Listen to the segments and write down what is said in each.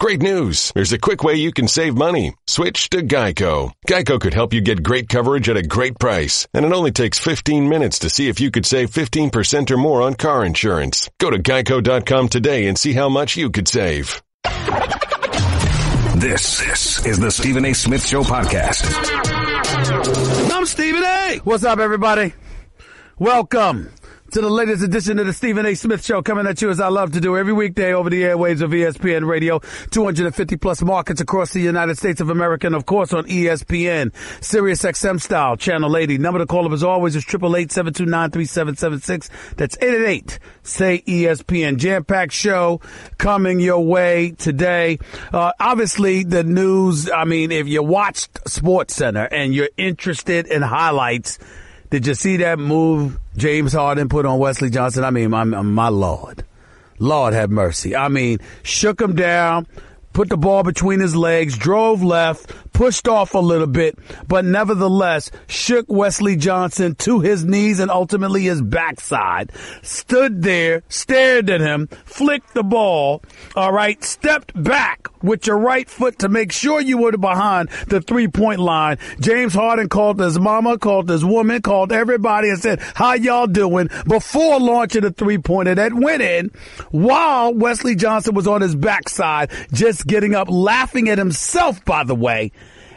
Great news. There's a quick way you can save money. Switch to Geico. Geico could help you get great coverage at a great price. And it only takes 15 minutes to see if you could save 15% or more on car insurance. Go to geico.com today and see how much you could save. This is the Stephen A. Smith Show podcast. I'm Stephen A. What's up, everybody? Welcome to the latest edition of the Stephen A. Smith Show, coming at you as I love to do every weekday over the airwaves of ESPN Radio, 250 plus markets across the United States of America, and of course on ESPN, Sirius XM style, channel 80. Number to call up as always is 888-729-3776. That's 888-SAY-ESPN. Jam-packed show coming your way today. Obviously the news, I mean, if you watched SportsCenter and you're interested in highlights, did you see that move James Harden put on Wesley Johnson? I mean, my Lord. Lord have mercy. I mean, shook him down, put the ball between his legs, drove left, pushed off a little bit, but nevertheless shook Wesley Johnson to his knees and ultimately his backside. Stood there, stared at him, flicked the ball, all right, stepped back with your right foot to make sure you were behind the three-point line. James Harden called his mama, called his woman, called everybody and said, how y'all doing, before launching the three-pointer that went in while Wesley Johnson was on his backside, just getting up, laughing at himself, by the way.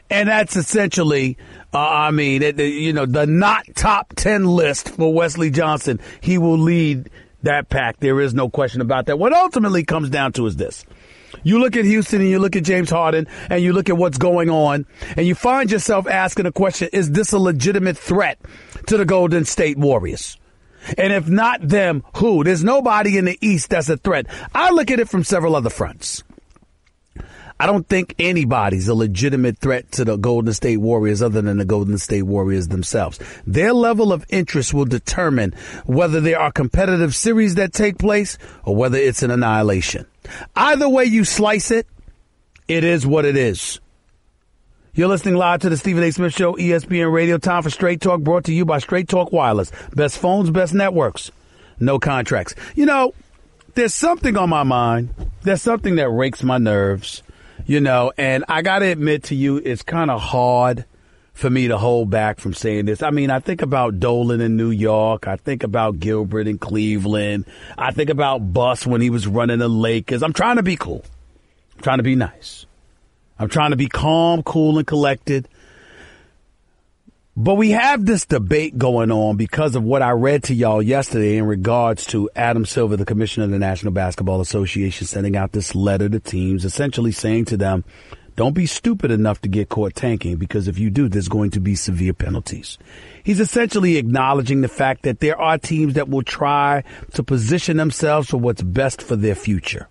And that's essentially, the not top 10 list for Wesley Johnson. He will lead that pack. There is no question about that. What ultimately comes down to is this. You look at Houston and you look at James Harden and you look at what's going on and you find yourself asking the question, is this a legitimate threat to the Golden State Warriors? And if not them, who? There's nobody in the East that's a threat. I look at it from several other fronts. I don't think anybody's a legitimate threat to the Golden State Warriors other than the Golden State Warriors themselves. Their level of interest will determine whether there are competitive series that take place or whether it's an annihilation. Either way you slice it, it is what it is. You're listening live to the Stephen A. Smith Show, ESPN Radio. Time for Straight Talk, brought to you by Straight Talk Wireless. Best phones, best networks, no contracts. You know, there's something on my mind. There's something that rakes my nerves. You know, and I got to admit to you, it's kind of hard for me to hold back from saying this. I mean, I think about Dolan in New York. I think about Gilbert in Cleveland. I think about Buss when he was running the Lakers. I'm trying to be cool. I'm trying to be nice. I'm trying to be calm, cool, and collected. But we have this debate going on because of what I read to y'all yesterday in regards to Adam Silver, the commissioner of the National Basketball Association, sending out this letter to teams, essentially saying to them, don't be stupid enough to get caught tanking, because if you do, there's going to be severe penalties. He's essentially acknowledging the fact that there are teams that will try to position themselves for what's best for their future.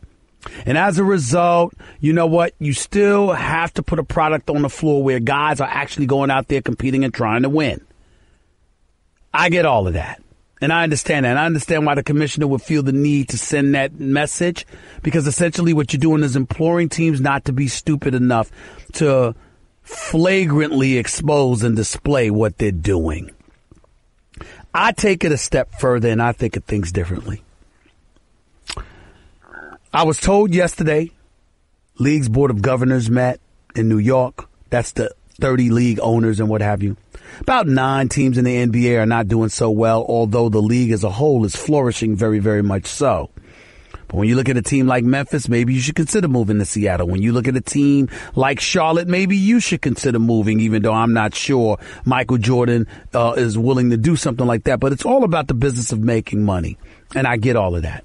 And as a result, you know what? You still have to put a product on the floor where guys are actually going out there competing and trying to win. I get all of that. And I understand that. And I understand why the commissioner would feel the need to send that message, because essentially what you're doing is imploring teams not to be stupid enough to flagrantly expose and display what they're doing. I take it a step further and I think of things differently. I was told yesterday, League's Board of Governors met in New York. That's the 30 league owners and what have you. About 9 teams in the NBA are not doing so well, although the league as a whole is flourishing very, very much so. But when you look at a team like Memphis, maybe you should consider moving to Seattle. When you look at a team like Charlotte, maybe you should consider moving, even though I'm not sure Michael Jordan is willing to do something like that. But it's all about the business of making money, and I get all of that.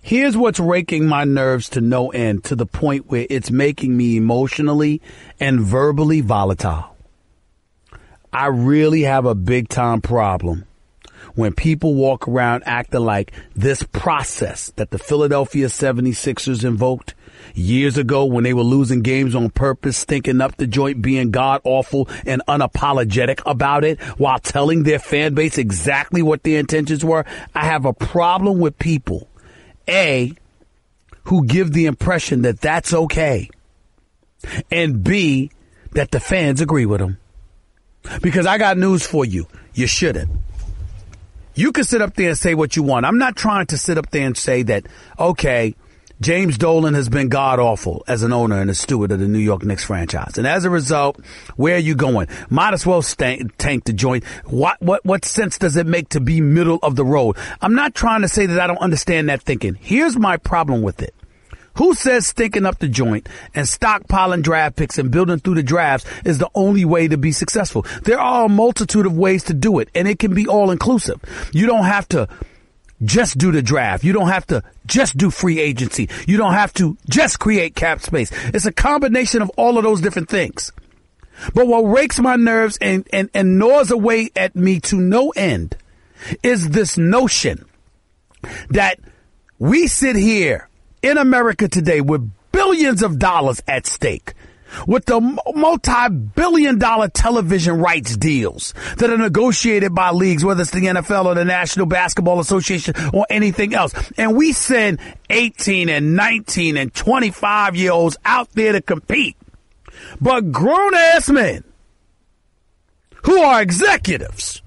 Here's what's raking my nerves to no end, to the point where it's making me emotionally and verbally volatile. I really have a big time problem when people walk around acting like this process that the Philadelphia 76ers invoked years ago when they were losing games on purpose, stinking up the joint, being god awful and unapologetic about it while telling their fan base exactly what their intentions were. I have a problem with people, A, who give the impression that that's okay, and B, that the fans agree with them. Because I got news for you. You shouldn't. You can sit up there and say what you want. I'm not trying to sit up there and say that, okay, James Dolan has been god-awful as an owner and a steward of the New York Knicks franchise. And as a result, where are you going? Might as well tank the joint. What sense does it make to be middle of the road? I'm not trying to say that I don't understand that thinking. Here's my problem with it. Who says stinking up the joint and stockpiling draft picks and building through the drafts is the only way to be successful? There are a multitude of ways to do it, and it can be all-inclusive. You don't have to just do the draft. You don't have to just do free agency. You don't have to just create cap space. It's a combination of all of those different things. But what rakes my nerves and gnaws away at me to no end is this notion that we sit here in America today with billions of dollars at stake, with the multi-billion-dollar television rights deals that are negotiated by leagues, whether it's the NFL or the National Basketball Association or anything else. And we send 18 and 19 and 25-year-olds out there to compete. But grown-ass men who are executives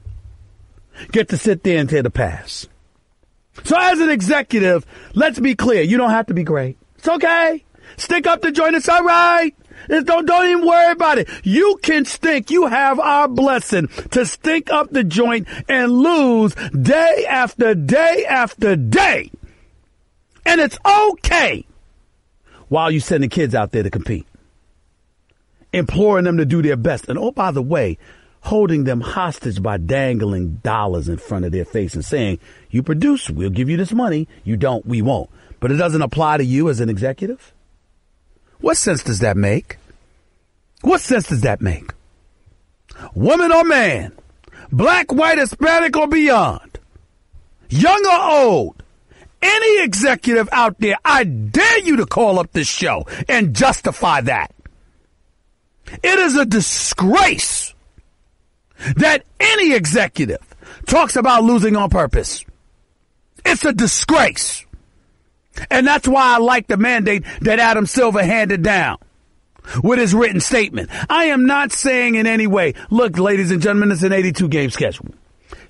get to sit there and tear the pass. So as an executive, let's be clear. You don't have to be great. It's okay. Stick up the joint. It's all right. Don't even worry about it. You can stink. You have our blessing to stink up the joint and lose day after day after day. And it's okay while you send the kids out there to compete, imploring them to do their best. And oh, by the way, holding them hostage by dangling dollars in front of their face and saying, you produce, we'll give you this money. You don't, we won't. But it doesn't apply to you as an executive? What sense does that make? What sense does that make? Woman or man, black, white, Hispanic, or beyond, young or old, any executive out there, I dare you to call up this show and justify that. It is a disgrace that any executive talks about losing on purpose. It's a disgrace. And that's why I like the mandate that Adam Silver handed down with his written statement. I am not saying in any way, look, ladies and gentlemen, it's an 82-game schedule.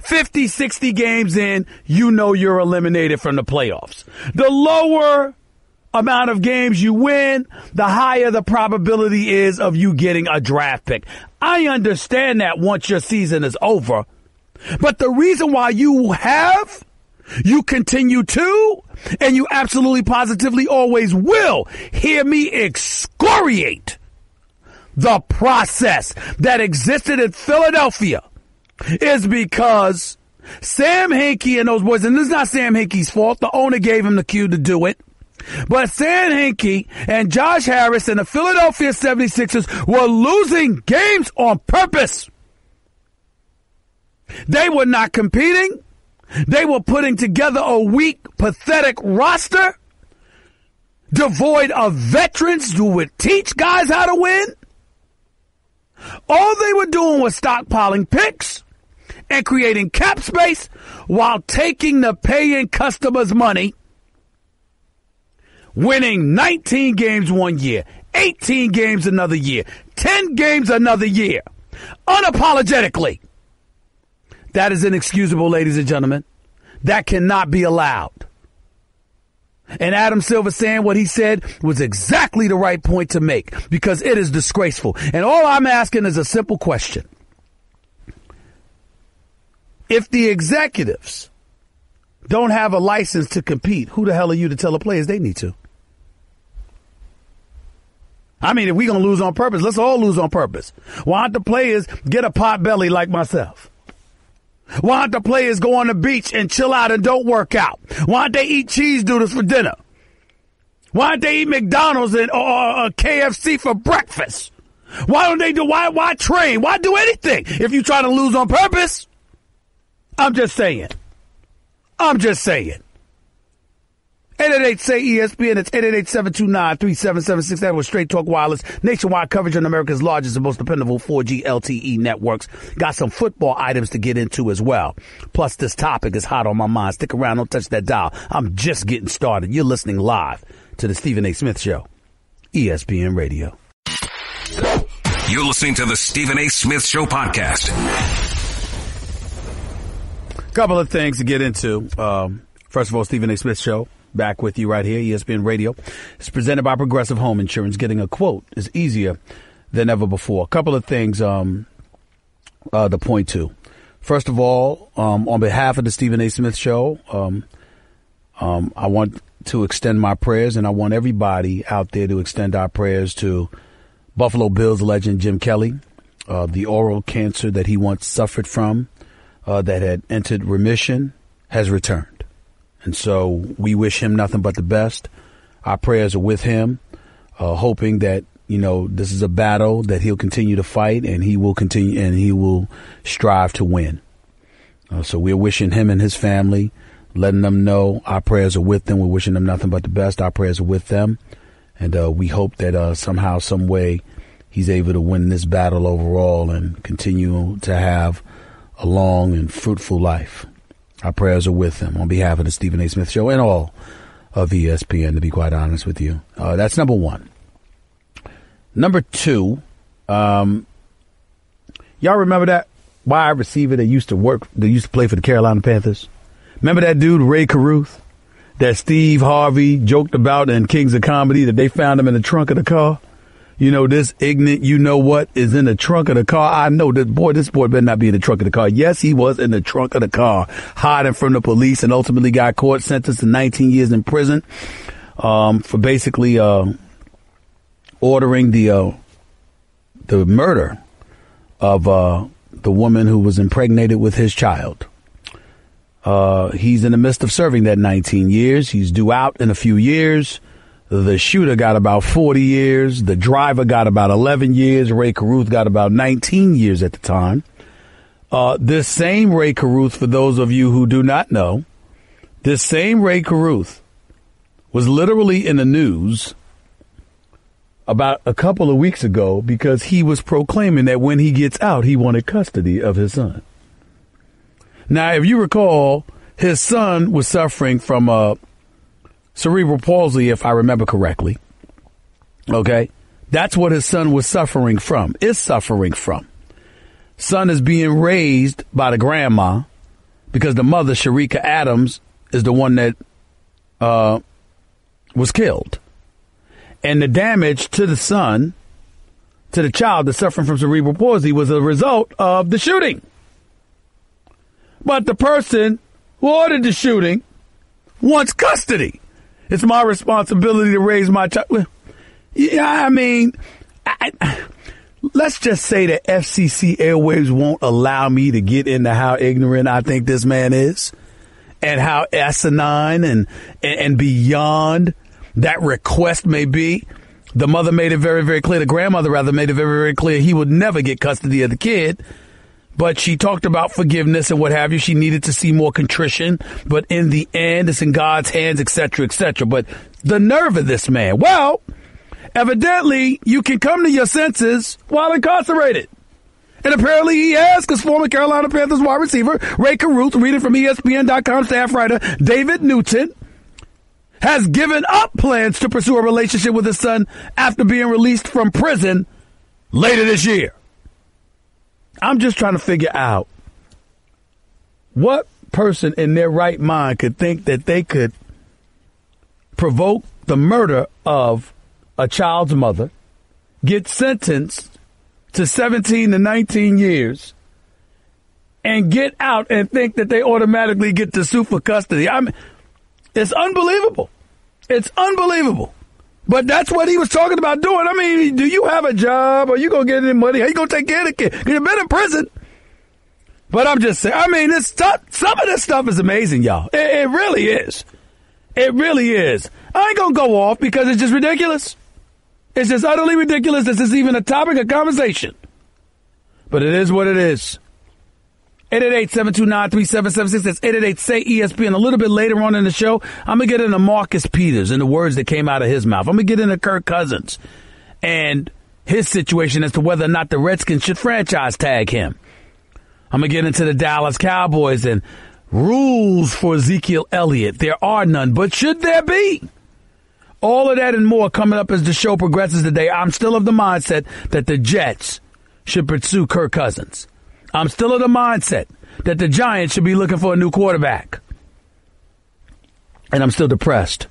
50, 60 games in, you know you're eliminated from the playoffs. The lower amount of games you win, the higher the probability is of you getting a draft pick. I understand that once your season is over. But the reason why you continue to, and you absolutely positively always will hear me excoriate the process that existed in Philadelphia is because Sam Hinkie and those boys, and this is not Sam Hinkie's fault, the owner gave him the cue to do it, but Sam Hinkie and Josh Harris and the Philadelphia 76ers were losing games on purpose. They were not competing. They were putting together a weak, pathetic roster devoid of veterans who would teach guys how to win. All they were doing was stockpiling picks and creating cap space while taking the paying customers' money, winning 19 games one year, 18 games another year, 10 games another year, unapologetically. That is inexcusable, ladies and gentlemen. That cannot be allowed. And Adam Silver saying what he said was exactly the right point to make because it is disgraceful. And all I'm asking is a simple question. If the executives don't have a license to compete, who the hell are you to tell the players they need to? I mean, if we're going to lose on purpose, let's all lose on purpose. Why don't the players get a pot belly like myself? Why don't the players go on the beach and chill out and don't work out? Why don't they eat cheese doodles for dinner? Why don't they eat McDonald's or KFC for breakfast? Why don't they do, why train? Why do anything if you try to lose on purpose? I'm just saying. 888-SAY-ESPN. It's 888-729-3776. That was Straight Talk Wireless. Nationwide coverage on America's largest and most dependable 4G LTE networks. Got some football items to get into as well. Plus, this topic is hot on my mind. Stick around. Don't touch that dial. I'm just getting started. You're listening live to the Stephen A. Smith Show. ESPN Radio. You're listening to the Stephen A. Smith Show podcast. Couple of things to get into. First of all, Stephen A. Smith Show. back with you right here, ESPN Radio. It's presented by Progressive Home Insurance. Getting a quote is easier than ever before. A couple of things to point to. First of all, on behalf of the Stephen A. Smith Show, I want to extend my prayers, and I want everybody out there to extend our prayers to Buffalo Bills legend Jim Kelly. The oral cancer that he once suffered from, that had entered remission, has returned. And so we wish him nothing but the best. Our prayers are with him, hoping that, this is a battle that he'll continue to fight, and he will continue, and he will strive to win. So we're wishing him and his family, letting them know our prayers are with them. We're wishing them nothing but the best. Our prayers are with them. And we hope that somehow, some way, he's able to win this battle overall and continue to have a long and fruitful life. Our prayers are with him on behalf of the Stephen A. Smith Show and all of ESPN, to be quite honest with you. That's number one. Number two, y'all remember that wide receiver that used to play for the Carolina Panthers? Remember that dude, Ray Caruth, that Steve Harvey joked about in Kings of Comedy, that they found him in the trunk of the car? This ignorant, is in the trunk of the car. I know that, this boy better not be in the trunk of the car. Yes, he was in the trunk of the car, hiding from the police, and ultimately got caught, sentenced to 19 years in prison, for basically, ordering the murder of, the woman who was impregnated with his child. He's in the midst of serving that 19 years. He's due out in a few years. The shooter got about 40 years. The driver got about 11 years. Ray Caruth got about 19 years at the time. This same Ray Caruth, for those of you who do not know, this same Ray Caruth was literally in the news about a couple of weeks ago because he was proclaiming that when he gets out, he wanted custody of his son. Now, if you recall, his son was suffering from cerebral palsy, if I remember correctly. Okay? That's what his son was suffering from, Son is being raised by the grandma because the mother, Sharika Adams, is the one that was killed. And the damage to the son, to the child that's suffering from cerebral palsy, was a result of the shooting. But the person who ordered the shooting wants custody. It's my responsibility to raise my child. Yeah, let's just say that FCC airwaves won't allow me to get into how ignorant I think this man is and how asinine and beyond that request may be. The mother made it very, very clear. The grandmother, rather, made it very, very clear he would never get custody of the kid. But she talked about forgiveness and what have you. She needed to see more contrition. But in the end, it's in God's hands, etc., etc. But the nerve of this man. Well, evidently, you can come to your senses while incarcerated. And apparently he has, because former Carolina Panthers wide receiver Ray Caruth, reading from ESPN.com staff writer David Newton, has given up plans to pursue a relationship with his son after being released from prison later this year. I'm just trying to figure out what person in their right mind could think that they could provoke the murder of a child's mother, get sentenced to 17 to 19 years, and get out and think that they automatically get to sue for custody. It's unbelievable. It's unbelievable. But that's what he was talking about doing. Do you have a job? Are you going to get any money? How you going to take care of the kid? Because you've been in prison. But I'm just saying, this stuff, some of this stuff is amazing, y'all. It really is. It really is. I ain't going to go off because it's just ridiculous. It's just utterly ridiculous. This is even a topic of conversation. But it is what it is. 888-729-3776. That's 888-SAY-ESPN. A little bit later on in the show, I'm going to get into Marcus Peters and the words that came out of his mouth. I'm going to get into Kirk Cousins and his situation as to whether or not the Redskins should franchise tag him. I'm going to get into the Dallas Cowboys and rules for Ezekiel Elliott. There are none, but should there be? All of that and more coming up as the show progresses today. I'm still of the mindset that the Jets should pursue Kirk Cousins. I'm still of the mindset that the Giants should be looking for a new quarterback. And I'm still depressed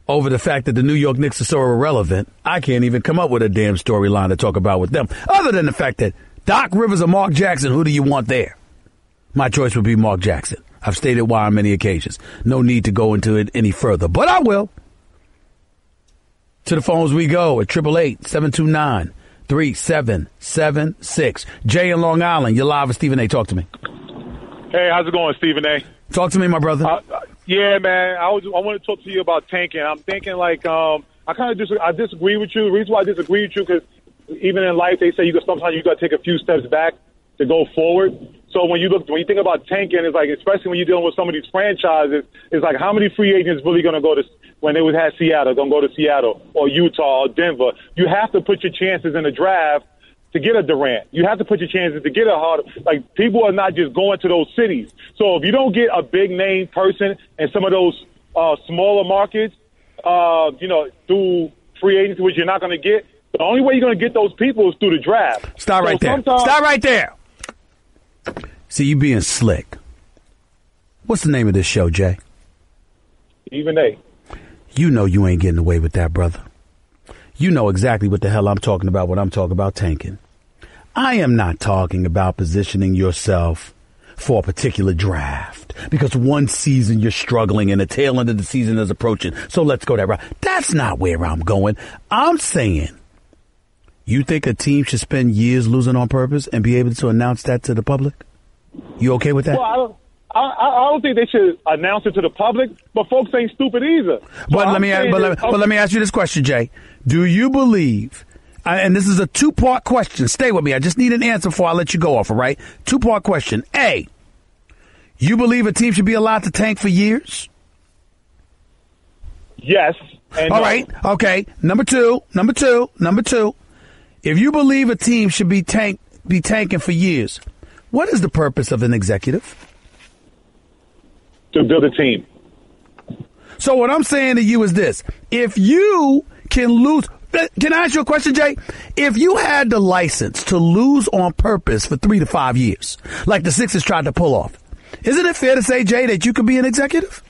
over the fact that the New York Knicks are so irrelevant. I can't even come up with a damn storyline to talk about with them, other than the fact that Doc Rivers or Mark Jackson, who do you want there? My choice would be Mark Jackson. I've stated why on many occasions. No need to go into it any further, but I will. To the phones we go at 888-729-3776. Jay in Long Island, you're live with Stephen A. Talk to me. Hey, how's it going, Stephen A? Talk to me, my brother. Yeah, man. I want to talk to you about tanking. I'm thinking I disagree with you. The reason why I disagree with you because even in life they say sometimes you got to take a few steps back to go forward. So when you think about tanking, it's like, especially when you're dealing with some of these franchises, it's like how many free agents really going to go to when they would have Seattle, going to go to Seattle or Utah or Denver. You have to put your chances in the draft to get a Durant. You have to put your chances to get a Harden. Like, people are not just going to those cities. So if you don't get a big name person in some of those smaller markets, through free agency, which you're not going to get, the only way you're going to get those people is through the draft. Stop right there. Stop right there. See, you being slick. What's the name of this show, Jay? Stephen A. You know you ain't getting away with that, brother. You know exactly what the hell I'm talking about when I'm talking about tanking. I am not talking about positioning yourself for a particular draft because one season you're struggling and the tail end of the season is approaching. So let's go that route. That's not where I'm going. I'm saying you think a team should spend years losing on purpose and be able to announce that to the public? You okay with that? Well, I don't think they should announce it to the public, but folks ain't stupid either. But let me ask you this question, Jay. Do you believe, and this is a two-part question, stay with me, I just need an answer before I let you go off, all right? Two-part question. A, you believe a team should be allowed to tank for years? Yes. All right, okay. Number two. If you believe a team should be tanking for years, what is the purpose of an executive? To build a team. So what I'm saying to you is this. If you can lose, can I ask you a question, Jay? If you had the license to lose on purpose for 3 to 5 years, like the Sixers tried to pull off, isn't it fair to say, Jay, that you could be an executive?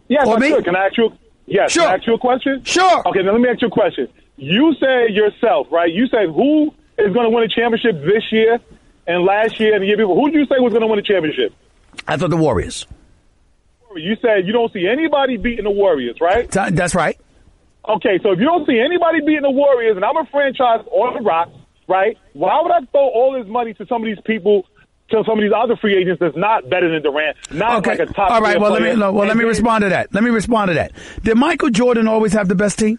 Yes, or me? Sure. Can I ask you? Yes. Sure. Can I ask you a question? Sure. Okay, now let me ask you a question. You said yourself, right? You said who is going to win a championship this year and last year and the year before? Who did you say was going to win a championship? I thought the Warriors. You said you don't see anybody beating the Warriors, right? That's right. Okay, so if you don't see anybody beating the Warriors, and I'm a franchise on the rocks, right, why would I throw all this money to some of these people, to some of these other free agents that's not better than Durant, not like a top all right, well, player? let me respond to that. Did Michael Jordan always have the best team?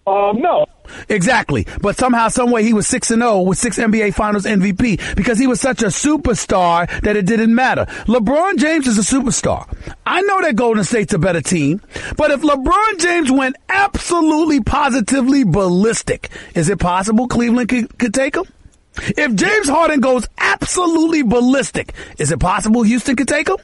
No. Exactly. But somehow, some way, he was 6-0 with 6 NBA Finals MVP because he was such a superstar that it didn't matter. LeBron James is a superstar. I know that Golden State's a better team, but if LeBron James went absolutely, positively ballistic, is it possible Cleveland could take him? If James Harden goes absolutely ballistic, is it possible Houston could take him?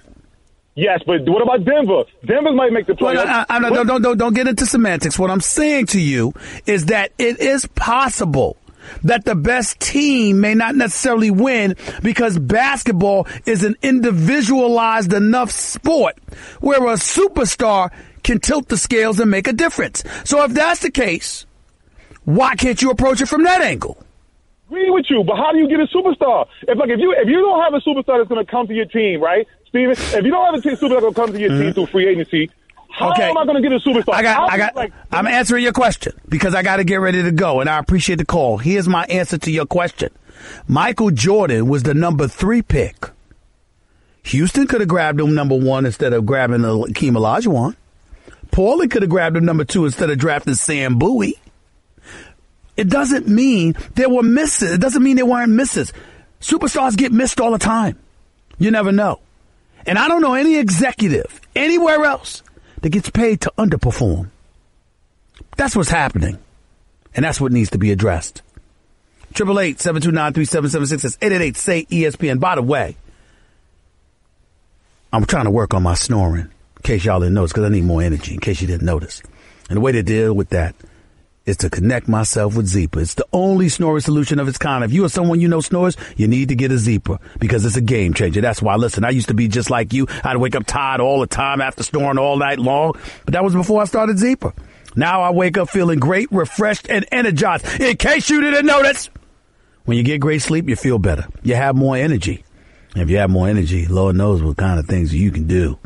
Yes, but what about Denver? Denver might make the playoffs. Don't get into semantics. What I'm saying to you is that it is possible that the best team may not necessarily win because basketball is an individualized enough sport where a superstar can tilt the scales and make a difference. So if that's the case, why can't you approach it from that angle? Agree with you, but how do you get a superstar? If you don't have a superstar that's going to come to your team, right, Steven? If you don't have a superstar that's going to come to your team through free agency, how am I going to get a superstar? I'm answering your question because I got to get ready to go, and I appreciate the call. Here's my answer to your question. Michael Jordan was the number 3 pick. Houston could have grabbed him number 1 instead of grabbing Hakeem Olajuwon. Portland could have grabbed him number 2 instead of drafting Sam Bowie. It doesn't mean there were misses. It doesn't mean there weren't misses. Superstars get missed all the time. You never know. And I don't know any executive anywhere else that gets paid to underperform. That's what's happening. And that's what needs to be addressed. 888-729-3776. That's 888-SAY-ESPN. By the way, I'm trying to work on my snoring, in case y'all didn't notice, because I need more energy, in case you didn't notice. And the way to deal with that is to connect myself with Zeepa. It's the only snoring solution of its kind. If you or someone you know snores, you need to get a Zeepa because it's a game changer. That's why, listen, I used to be just like you. I'd wake up tired all the time after snoring all night long. But that was before I started Zeepa. Now I wake up feeling great, refreshed, and energized. In case you didn't notice, when you get great sleep, you feel better. You have more energy. And if you have more energy, Lord knows what kind of things you can do.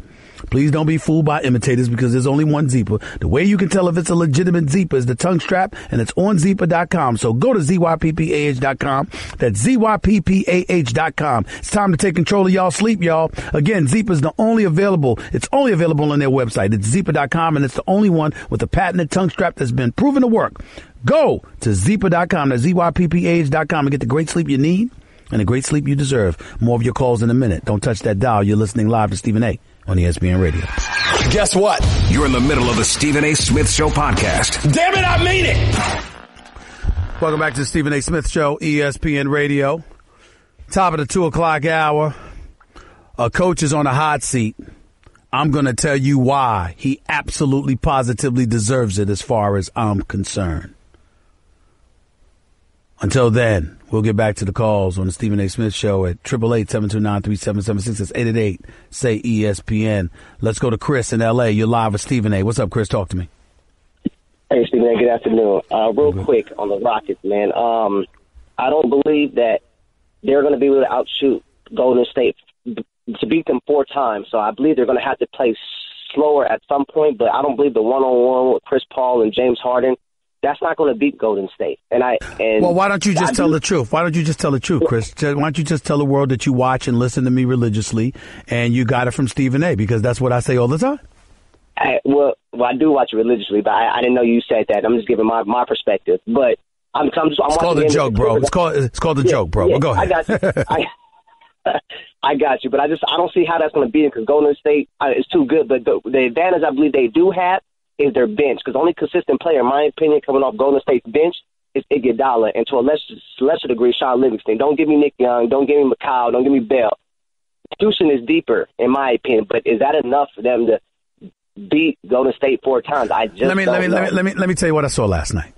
Please don't be fooled by imitators because there's only one Zeepa. The way you can tell if it's a legitimate Zeepa is the tongue strap, and it's on Zeepa.com. So go to ZYPPAH.com. That's ZYPPAH.com. It's time to take control of y'all sleep, y'all. Again, Zeepa is it's only available on their website. It's Zeepa.com, and it's the only one with a patented tongue strap that's been proven to work. Go to Zeepa.com. That's ZYPPAH.com and get the great sleep you need and the great sleep you deserve. More of your calls in a minute. Don't touch that dial. You're listening live to Stephen A. on ESPN Radio. Guess what? You're in the middle of the Stephen A. Smith Show podcast. Damn it, I mean it! Welcome back to the Stephen A. Smith Show, ESPN Radio. Top of the 2 o'clock hour. A coach is on a hot seat. I'm going to tell you why he absolutely positively deserves it as far as I'm concerned. Until then, we'll get back to the calls on the Stephen A. Smith Show at 888-729-3776. That's 888-SAY-ESPN. Let's go to Chris in L.A. You're live with Stephen A. What's up, Chris? Talk to me. Hey, Stephen A. Good afternoon. Real quick on the Rockets, man. I don't believe that they're going to be able to outshoot Golden State to beat them 4 times. So I believe they're going to have to play slower at some point, but I don't believe the one-on-one with Chris Paul and James Harden, that's not going to beat Golden State. Well, why don't you just tell the truth? Why don't you just tell the truth, Chris? Why don't you just tell the world that you watch and listen to me religiously, and you got it from Stephen A. because that's what I say all the time. Well, I do watch it religiously, but I didn't know you said that. I'm just giving my perspective. But I'm it's called a joke, bro. It's called a joke, bro. Well, go ahead. I got you. I got you, but I don't see how that's going to beat it because Golden State is too good. But the advantage I believe they do have is their bench, because the only consistent player, in my opinion, coming off Golden State's bench is Iguodala, and to a lesser degree, Sean Livingston. Don't give me Nick Young. Don't give me McCall. Don't give me Bell. Houston is deeper, in my opinion, but is that enough for them to beat Golden State 4 times? I just don't know. Let me tell you what I saw last night.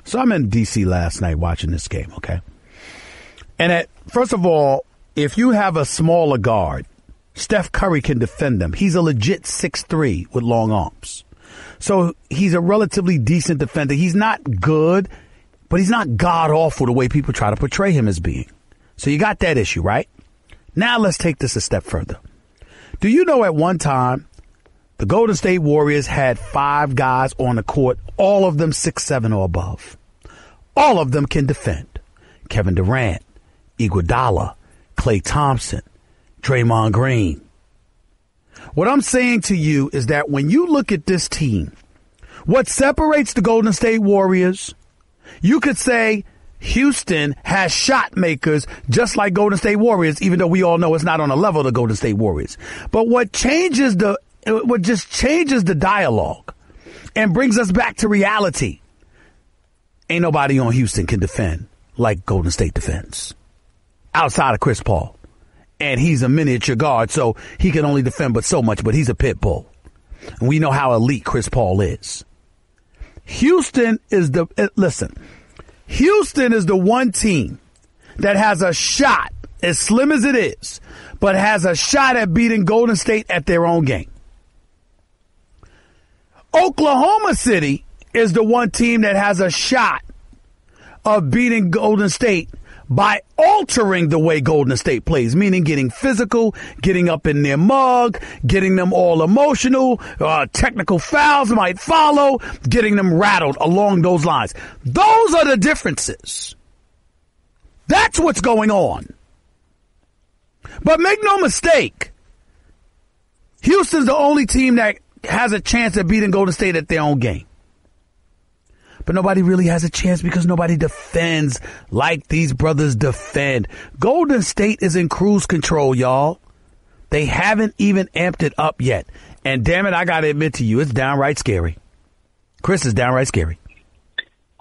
So I'm in D.C. last night watching this game, okay? And first of all, if you have a smaller guard, Steph Curry can defend him. He's a legit 6'3" with long arms. So he's a relatively decent defender. He's not good, but he's not god-awful the way people try to portray him as being. So you got that issue, right? Now let's take this a step further. Do you know at one time, the Golden State Warriors had 5 guys on the court, all of them 6'7" or above. All of them can defend. Kevin Durant, Iguodala, Klay Thompson, Draymond Green. What I'm saying to you is that when you look at this team, what separates the Golden State Warriors, you could say Houston has shot makers just like Golden State Warriors, even though we all know it's not on the level of the Golden State Warriors. But what just changes the dialogue and brings us back to reality, ain't nobody on Houston can defend like Golden State defends outside of Chris Paul. And he's a miniature guard, so he can only defend but so much, but he's a pit bull. And we know how elite Chris Paul is. Houston is the one team that has a shot, as slim as it is, but has a shot at beating Golden State at their own game. Oklahoma City is the one team that has a shot of beating Golden State by altering the way Golden State plays, meaning getting physical, getting up in their mug, getting them all emotional, technical fouls might follow, getting them rattled along those lines. Those are the differences. That's what's going on. But make no mistake, Houston's the only team that has a chance at beating Golden State at their own game. But nobody really has a chance because nobody defends like these brothers defend. Golden State is in cruise control, y'all. They haven't even amped it up yet. And damn it, I got to admit to you, it's downright scary. Chris is downright scary.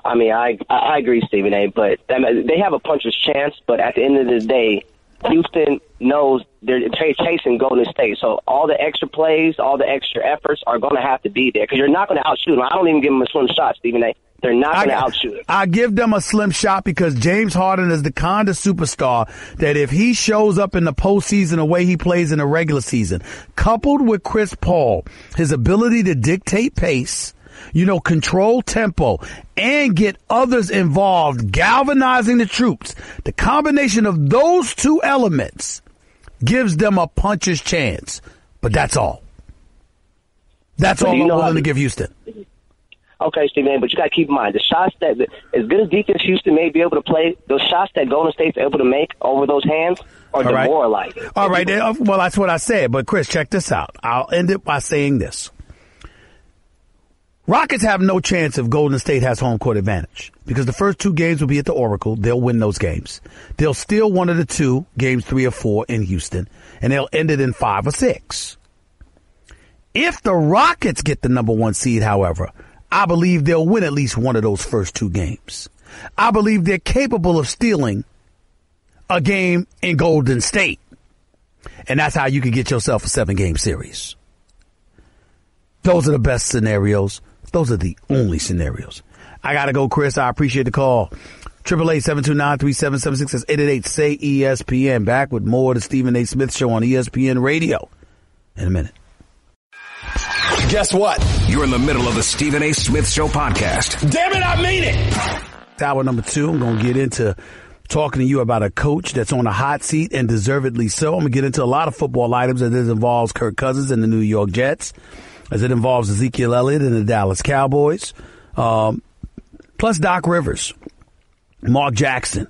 I mean, I agree, Stephen A., but they have a puncher's chance, but at the end of the day, Houston knows they're chasing Golden State. So all the extra plays, all the extra efforts are going to have to be there because you're not going to outshoot them. I don't even give them a slim shot, Stephen A. They're not going to outshoot it. I give them a slim shot because James Harden is the kind of superstar that if he shows up in the postseason the way he plays in the regular season, coupled with Chris Paul, his ability to dictate pace, control tempo, and get others involved, galvanizing the troops, the combination of those two elements gives them a puncher's chance. But that's all. That's all I'm willing to give Houston. Okay, Stephen, but you got to keep in mind, the shots that, as good as defense Houston may be able to play, those shots that Golden State's able to make over those hands are demoralizing. All right. Well, that's what I said. But, Chris, check this out. I'll end it by saying this. Rockets have no chance if Golden State has home court advantage because the first two games will be at the Oracle. They'll win those games. They'll steal one of the two, games 3 or 4 in Houston, and they'll end it in 5 or 6. If the Rockets get the number 1 seed, however, I believe they'll win at least one of those first 2 games. I believe they're capable of stealing a game in Golden State. And that's how you can get yourself a 7-game series. Those are the best scenarios. Those are the only scenarios. I got to go, Chris. I appreciate the call. 888-729-3776. That's 888-SAY-ESPN. Back with more of the Stephen A. Smith Show on ESPN Radio in a minute. Guess what? You're in the middle of the Stephen A. Smith Show podcast. Damn it, I mean it! Hour number 2, I'm going to get into talking to you about a coach that's on a hot seat and deservedly so. I'm going to get into a lot of football items as it involves Kirk Cousins and the New York Jets, as it involves Ezekiel Elliott and the Dallas Cowboys, plus Doc Rivers, Mark Jackson.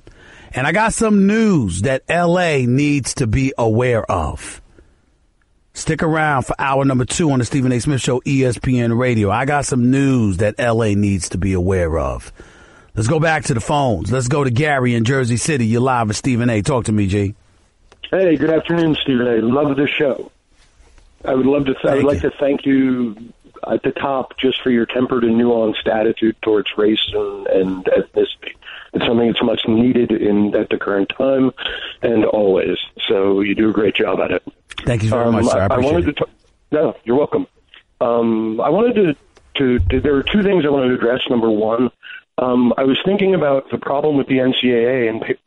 And I got some news that L.A. needs to be aware of. Stick around for hour number 2 on the Stephen A. Smith Show, ESPN Radio. I got some news that L.A. needs to be aware of. Let's go back to the phones. Let's go to Gary in Jersey City. You're live with Stephen A. Talk to me, G. Hey, good afternoon, Stephen A. Love the show. I would like to thank you at the top just for your tempered and nuanced attitude towards race and ethnicity. It's something that's much needed at the current time and always. So you do a great job at it. Thank you very much, sir. I appreciate it. No, you're welcome. I wanted to there are 2 things I wanted to address. Number 1, I was thinking about the problem with the NCAA and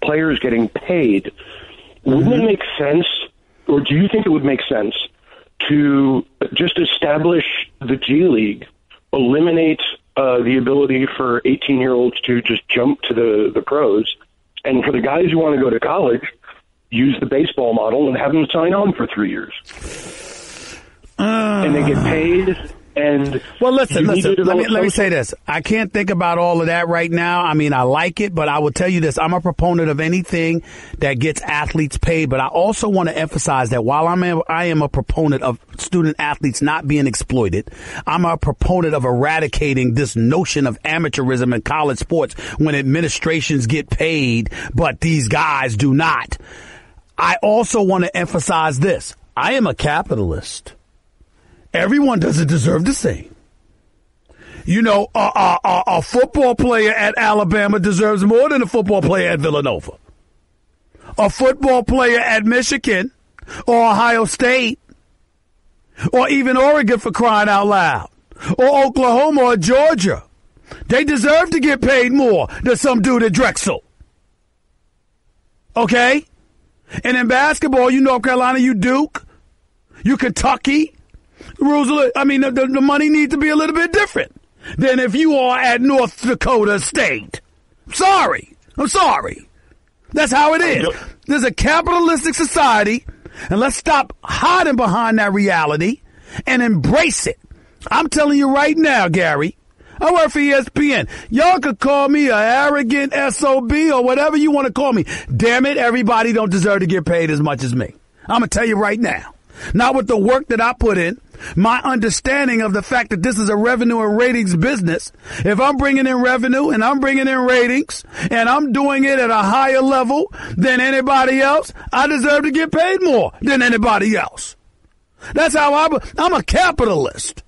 players getting paid. Wouldn't it make sense, or do you think it would make sense, to just establish the G League, eliminate the ability for 18-year-olds to just jump to the pros, and for the guys who want to go to college, use the baseball model and have them sign on for 3 years? And they get paid. And well, listen. Let me say this. I can't think about all of that right now. I mean, I like it, but I will tell you this. I'm a proponent of anything that gets athletes paid, but I also want to emphasize that while I am a proponent of student athletes not being exploited, I'm a proponent of eradicating this notion of amateurism in college sports when administrations get paid, but these guys do not. I also want to emphasize this. I am a capitalist. Everyone doesn't deserve the same. A football player at Alabama deserves more than a football player at Villanova. A football player at Michigan or Ohio State or even Oregon, for crying out loud, or Oklahoma or Georgia, they deserve to get paid more than some dude at Drexel. Okay? And in basketball, you North Carolina, you Duke, you Kentucky. The money needs to be a little bit different than if you are at North Dakota State. I'm sorry. That's how it is. There's a capitalistic society, and let's stop hiding behind that reality and embrace it. I'm telling you right now, Gary, I work for ESPN. Y'all could call me an arrogant SOB or whatever you want to call me. Damn it, everybody don't deserve to get paid as much as me. I'm going to tell you right now. Not with the work that I put in, my understanding of the fact that this is a revenue and ratings business. If I'm bringing in revenue and I'm bringing in ratings and I'm doing it at a higher level than anybody else, I deserve to get paid more than anybody else. That's how I'm a capitalist.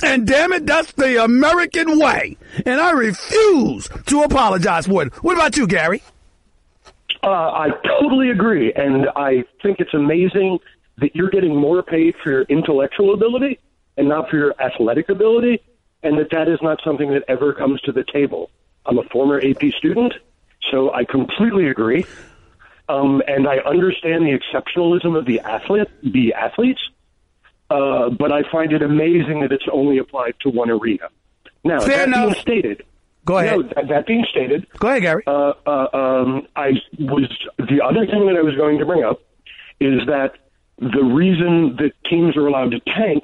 And damn it, that's the American way. And I refuse to apologize for it. What about you, Gary? I totally agree. And I think it's amazing that you're getting more paid for your intellectual ability and not for your athletic ability. and that is not something that ever comes to the table. I'm a former AP student, so I completely agree. And I understand the exceptionalism of the athletes, but I find it amazing that it's only applied to one arena. Now, Fair enough. Being stated, go ahead. That being stated, go ahead, Gary. The other thing that I was going to bring up is that the reason that teams are allowed to tank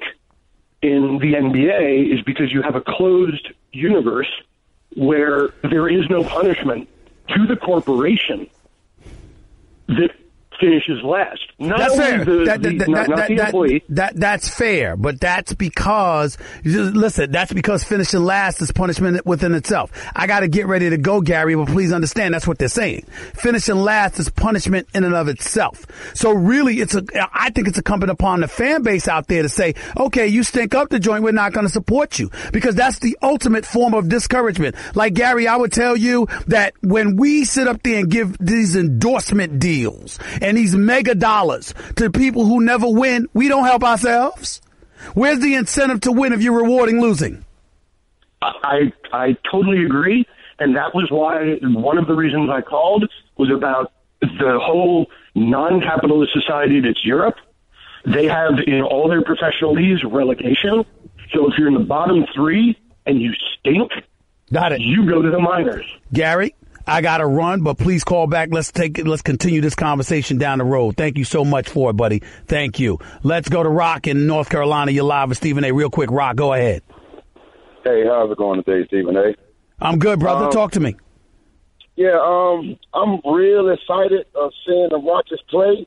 in the NBA is because you have a closed universe where there is no punishment to the corporation that finishes last. That's fair. That's fair, but that's because, listen, that's because finishing last is punishment within itself. I got to get ready to go, Gary, but please understand that's what they're saying. Finishing last is punishment in and of itself. So really, I think it's incumbent upon the fan base out there to say, okay, you stink up the joint, we're not going to support you, because that's the ultimate form of discouragement. Like, Gary, I would tell you that when we sit up there and give these endorsement deals and these mega dollars to people who never win, we don't help ourselves. Where's the incentive to win if you're rewarding losing? I totally agree, and that was why one of the reasons I called was about the whole non-capitalist society that's Europe. They have in all their professional leagues relegation. So if you're in the bottom three and you stink, got it. You go to the minors. Gary, I got to run, but please call back. Let's continue this conversation down the road. Thank you so much for it, buddy. Thank you. Let's go to Rock in North Carolina. You're live with Stephen A. Real quick, Rock, go ahead. Hey, how's it going today, Stephen A? I'm good, brother. Talk to me. Yeah, I'm real excited of seeing the Rockets play,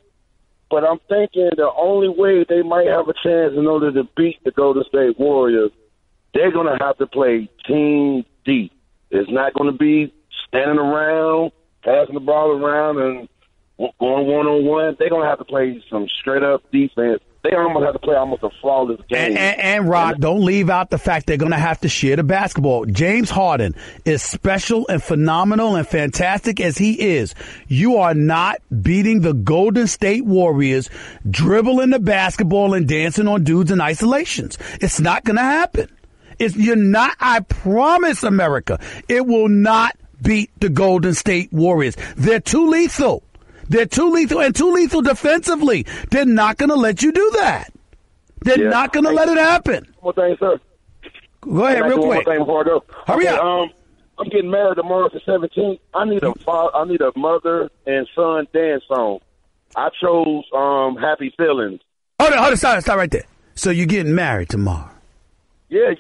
but I'm thinking the only way they might have a chance in order to beat the Golden State Warriors, they're going to have to play team deep. It's not going to be standing around, passing the ball around, and going one-on-one. They're going to have to play some straight-up defense. They almost have to play almost a flawless game. And Rock, don't leave out the fact they're going to have to share the basketball. James Harden, is special and phenomenal and fantastic as he is, you are not beating the Golden State Warriors dribbling the basketball and dancing on dudes in isolations. It's not going to happen. You're not, I promise, America, it will not beat the Golden State Warriors. They're too lethal. They're too lethal and too lethal defensively. They're not going to let you do that. They're not going to let it happen. One more thing, sir. Go ahead, real quick. One more thing before I go. Hurry up. I'm getting married tomorrow the 17th. I need a mother and son dance song. I chose Happy Feelings. Hold on, stop right there. So you're getting married tomorrow. Yeah.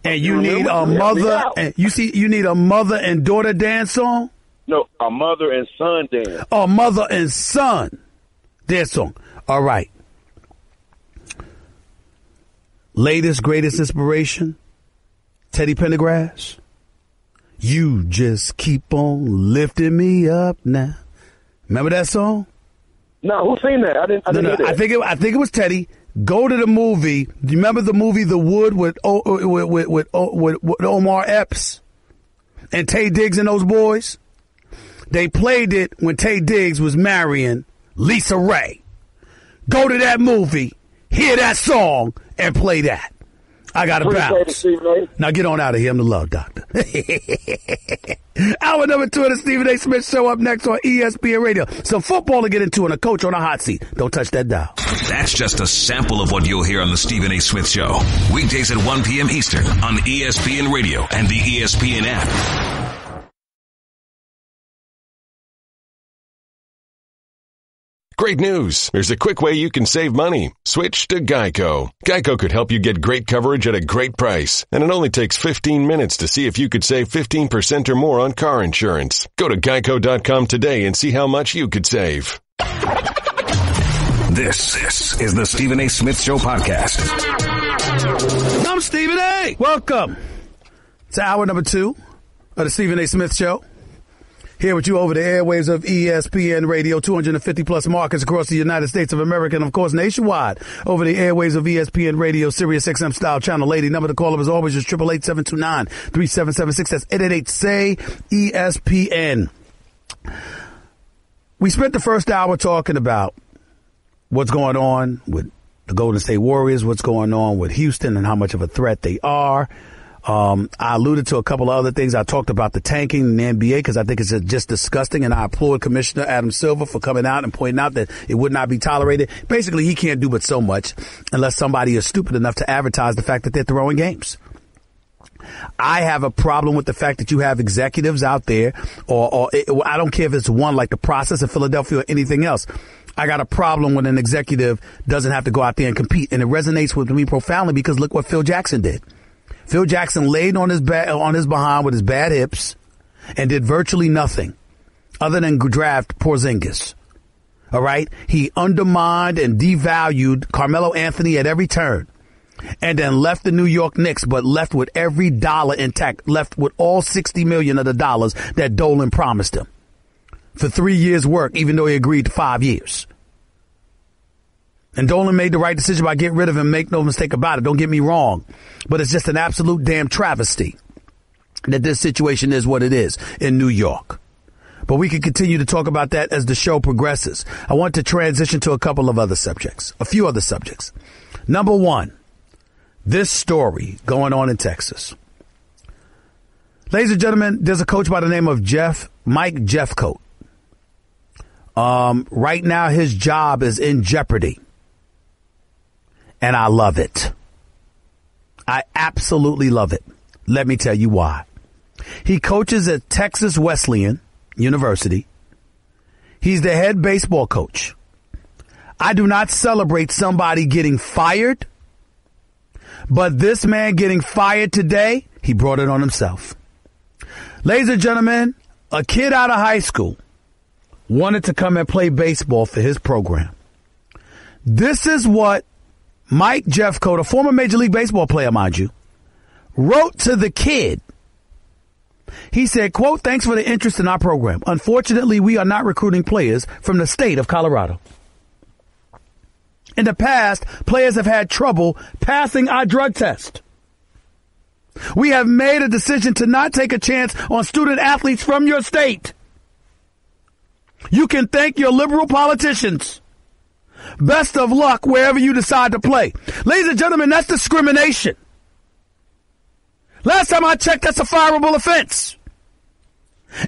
And you need a mother, and you need a mother and daughter dance song? No, a mother and son dance. A mother and son dance song. All right. Latest, greatest inspiration, Teddy Pendergrass. You just keep on lifting me up now. Remember that song? No, who seen that? I didn't hear that. I think it was Teddy. Go to the movie. Do you remember the movie The Wood with Omar Epps and Taye Diggs and those boys? They played it when Taye Diggs was marrying Lisa Ray. Go to that movie, hear that song, and play that. I got to bounce. Now get on out of here. I'm the Love Doctor. Hour number 2 of the Stephen A. Smith Show up next on ESPN Radio. Some football to get into and a coach on a hot seat. Don't touch that dial. That's just a sample of what you'll hear on the Stephen A. Smith Show. Weekdays at 1 p.m. Eastern on ESPN Radio and the ESPN app. Great news. There's a quick way you can save money. Switch to Geico. Geico could help you get great coverage at a great price. And it only takes 15 minutes to see if you could save 15% or more on car insurance. Go to geico.com today and see how much you could save. This is the Stephen A. Smith Show podcast. I'm Stephen A. Welcome to hour number 2 of the Stephen A. Smith Show. Here with you over the airwaves of ESPN Radio, 250 plus markets across the United States of America, and of course nationwide over the airwaves of ESPN Radio, Sirius XM style channel. Lady number to call as always is 888-729-3776. That's 888-SAY-ESPN. We spent the first hour talking about what's going on with the Golden State Warriors, what's going on with Houston and how much of a threat they are. I alluded to a couple of other things. I talked about the tanking in the NBA because I think it's just disgusting, and I applaud Commissioner Adam Silver for coming out and pointing out that it would not be tolerated. Basically, he can't do but so much unless somebody is stupid enough to advertise the fact that they're throwing games. I have a problem with the fact that you have executives out there, or I don't care if it's one like the process of Philadelphia or anything else. I got a problem when an executive doesn't have to go out there and compete, and it resonates with me profoundly because look what Phil Jackson did. Phil Jackson laid on his behind with his bad hips and did virtually nothing other than draft Porzingis. All right. He undermined and devalued Carmelo Anthony at every turn and then left the New York Knicks, but left with every dollar intact, left with all 60 million of the dollars that Dolan promised him for 3 years work, even though he agreed to 5 years. And Dolan made the right decision by getting rid of him. Make no mistake about it. Don't get me wrong. But it's just an absolute damn travesty that this situation is what it is in New York. But we can continue to talk about that as the show progresses. I want to transition to a couple of other subjects, a few other subjects. Number one, this story going on in Texas. Ladies and gentlemen, there's a coach by the name of Mike Jeffcoat. Right now, his job is in jeopardy. And I love it. I absolutely love it. Let me tell you why. He coaches at Texas Wesleyan University. He's the head baseball coach. I do not celebrate somebody getting fired, but this man getting fired today, he brought it on himself. Ladies and gentlemen, a kid out of high school wanted to come and play baseball for his program. This is what Mike Jeffcoat, a former Major League Baseball player, mind you, wrote to the kid. He said, quote, "Thanks for the interest in our program. Unfortunately, we are not recruiting players from the state of Colorado. In the past, players have had trouble passing our drug test. We have made a decision to not take a chance on student athletes from your state. You can thank your liberal politicians. Best of luck wherever you decide to play." Ladies and gentlemen, that's discrimination. Last time I checked, that's a fireable offense.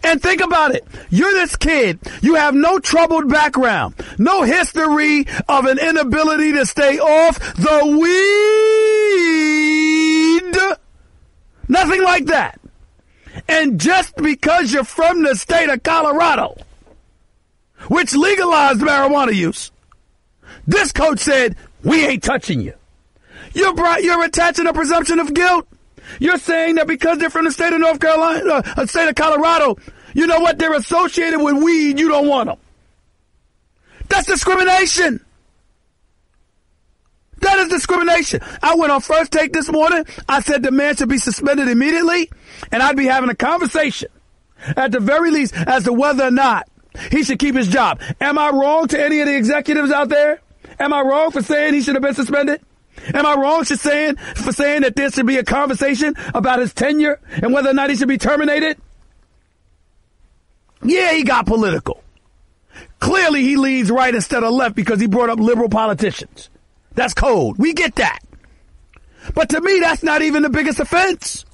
And think about it. You're this kid. You have no troubled background, no history of an inability to stay off the weed. Nothing like that. And just because you're from the state of Colorado, which legalized marijuana use, this coach said, "We ain't touching you." You're attaching a presumption of guilt. You're saying that because they're from the state of North Carolina, a state of Colorado, you know what? They're associated with weed. You don't want them. That's discrimination. That is discrimination. I went on First Take this morning. I said the man should be suspended immediately, and I'd be having a conversation, at the very least, as to whether or not he should keep his job. Am I wrong to any of the executives out there? Am I wrong for saying he should have been suspended? Am I wrong for saying that there should be a conversation about his tenure and whether or not he should be terminated? Yeah, he got political. Clearly, he leans right instead of left because he brought up liberal politicians. That's cold. We get that. But to me, that's not even the biggest offense.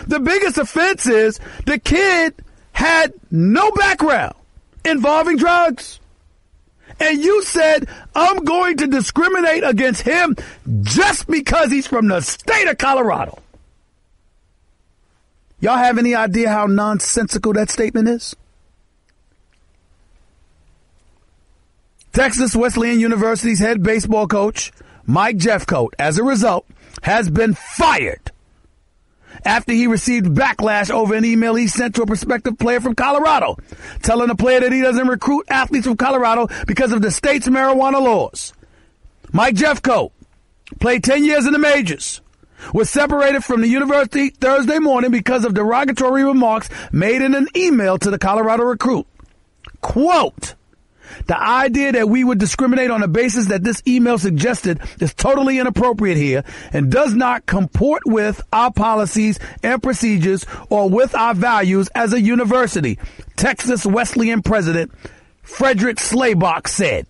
The biggest offense is the kid had no background involving drugs. And you said, I'm going to discriminate against him just because he's from the state of Colorado. Y'all have any idea how nonsensical that statement is? Texas Wesleyan University's head baseball coach, Mike Jeffcoat, as a result, has been fired after he received backlash over an email he sent to a prospective player from Colorado, telling the player that he doesn't recruit athletes from Colorado because of the state's marijuana laws. Mike Jeffcoat played 10 years in the majors, was separated from the university Thursday morning because of derogatory remarks made in an email to the Colorado recruit. Quote, "The idea that we would discriminate on the basis that this email suggested is totally inappropriate here and does not comport with our policies and procedures or with our values as a university," Texas Wesleyan president Frederick Slaybach said.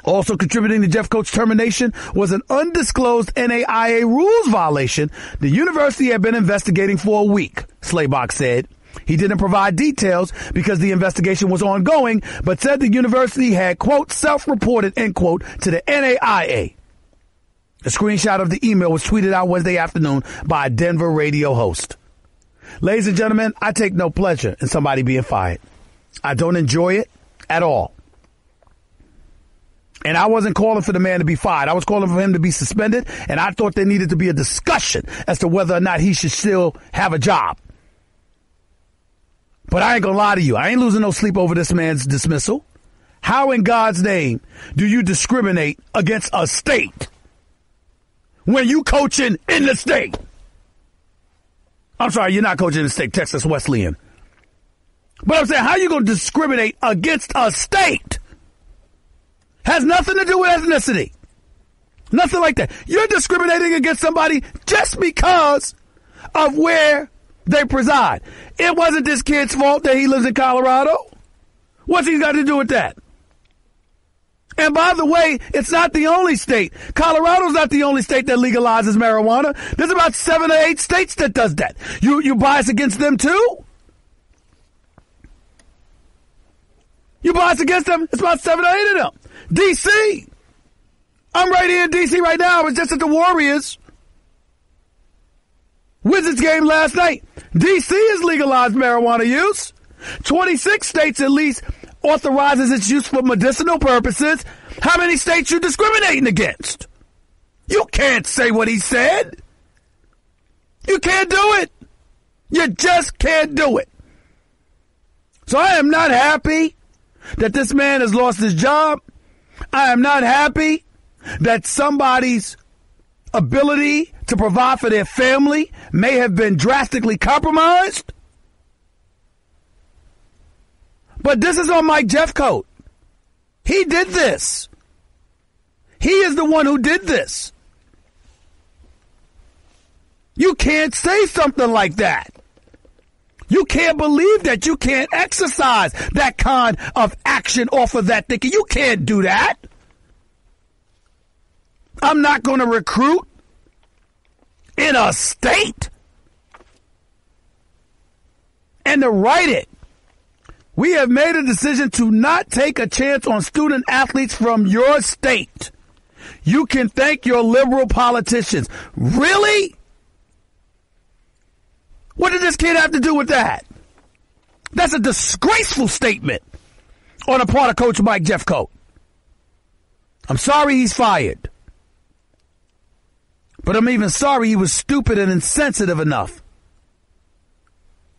Also contributing to Jeff Coates' termination was an undisclosed NAIA rules violation the university had been investigating for a week, Slaybach said. He didn't provide details because the investigation was ongoing, but said the university had, quote, self-reported, end quote, to the NAIA. A screenshot of the email was tweeted out Wednesday afternoon by a Denver radio host. Ladies and gentlemen, I take no pleasure in somebody being fired. I don't enjoy it at all. And I wasn't calling for the man to be fired. I was calling for him to be suspended, and I thought there needed to be a discussion as to whether or not he should still have a job. But I ain't gonna lie to you. I ain't losing no sleep over this man's dismissal. How in God's name do you discriminate against a state when you coaching in the state? I'm sorry, you're not coaching in the state, Texas Wesleyan. But I'm saying, how you going to discriminate against a state? Has nothing to do with ethnicity. Nothing like that. You're discriminating against somebody just because of where they preside. It wasn't this kid's fault that he lives in Colorado. What's he got to do with that? And by the way, it's not the only state. Colorado's not the only state that legalizes marijuana. There's about 7 or 8 states that does that. You bias against them too? You bias against them? It's about 7 or 8 of them. D.C. I'm right here in D.C. right now. I was just at the Warriors Wizards game last night. D.C. has legalized marijuana use. 26 states at least authorizes its use for medicinal purposes. How many states you discriminating against? You can't say what he said. You can't do it. You just can't do it. So I am not happy that this man has lost his job. I am not happy that somebody's ability to provide for their family may have been drastically compromised. But this is on Mike Jeffcoat. He did this. He is the one who did this. You can't say something like that. You can't believe that you can't exercise that kind of action off of that thinking. You can't do that. I'm not going to recruit in a state. And to write it, we have made a decision to not take a chance on student athletes from your state. You can thank your liberal politicians. Really? What did this kid have to do with that? That's a disgraceful statement on the part of Coach Mike Jeffcoat. I'm sorry he's fired. But I'm even sorry he was stupid and insensitive enough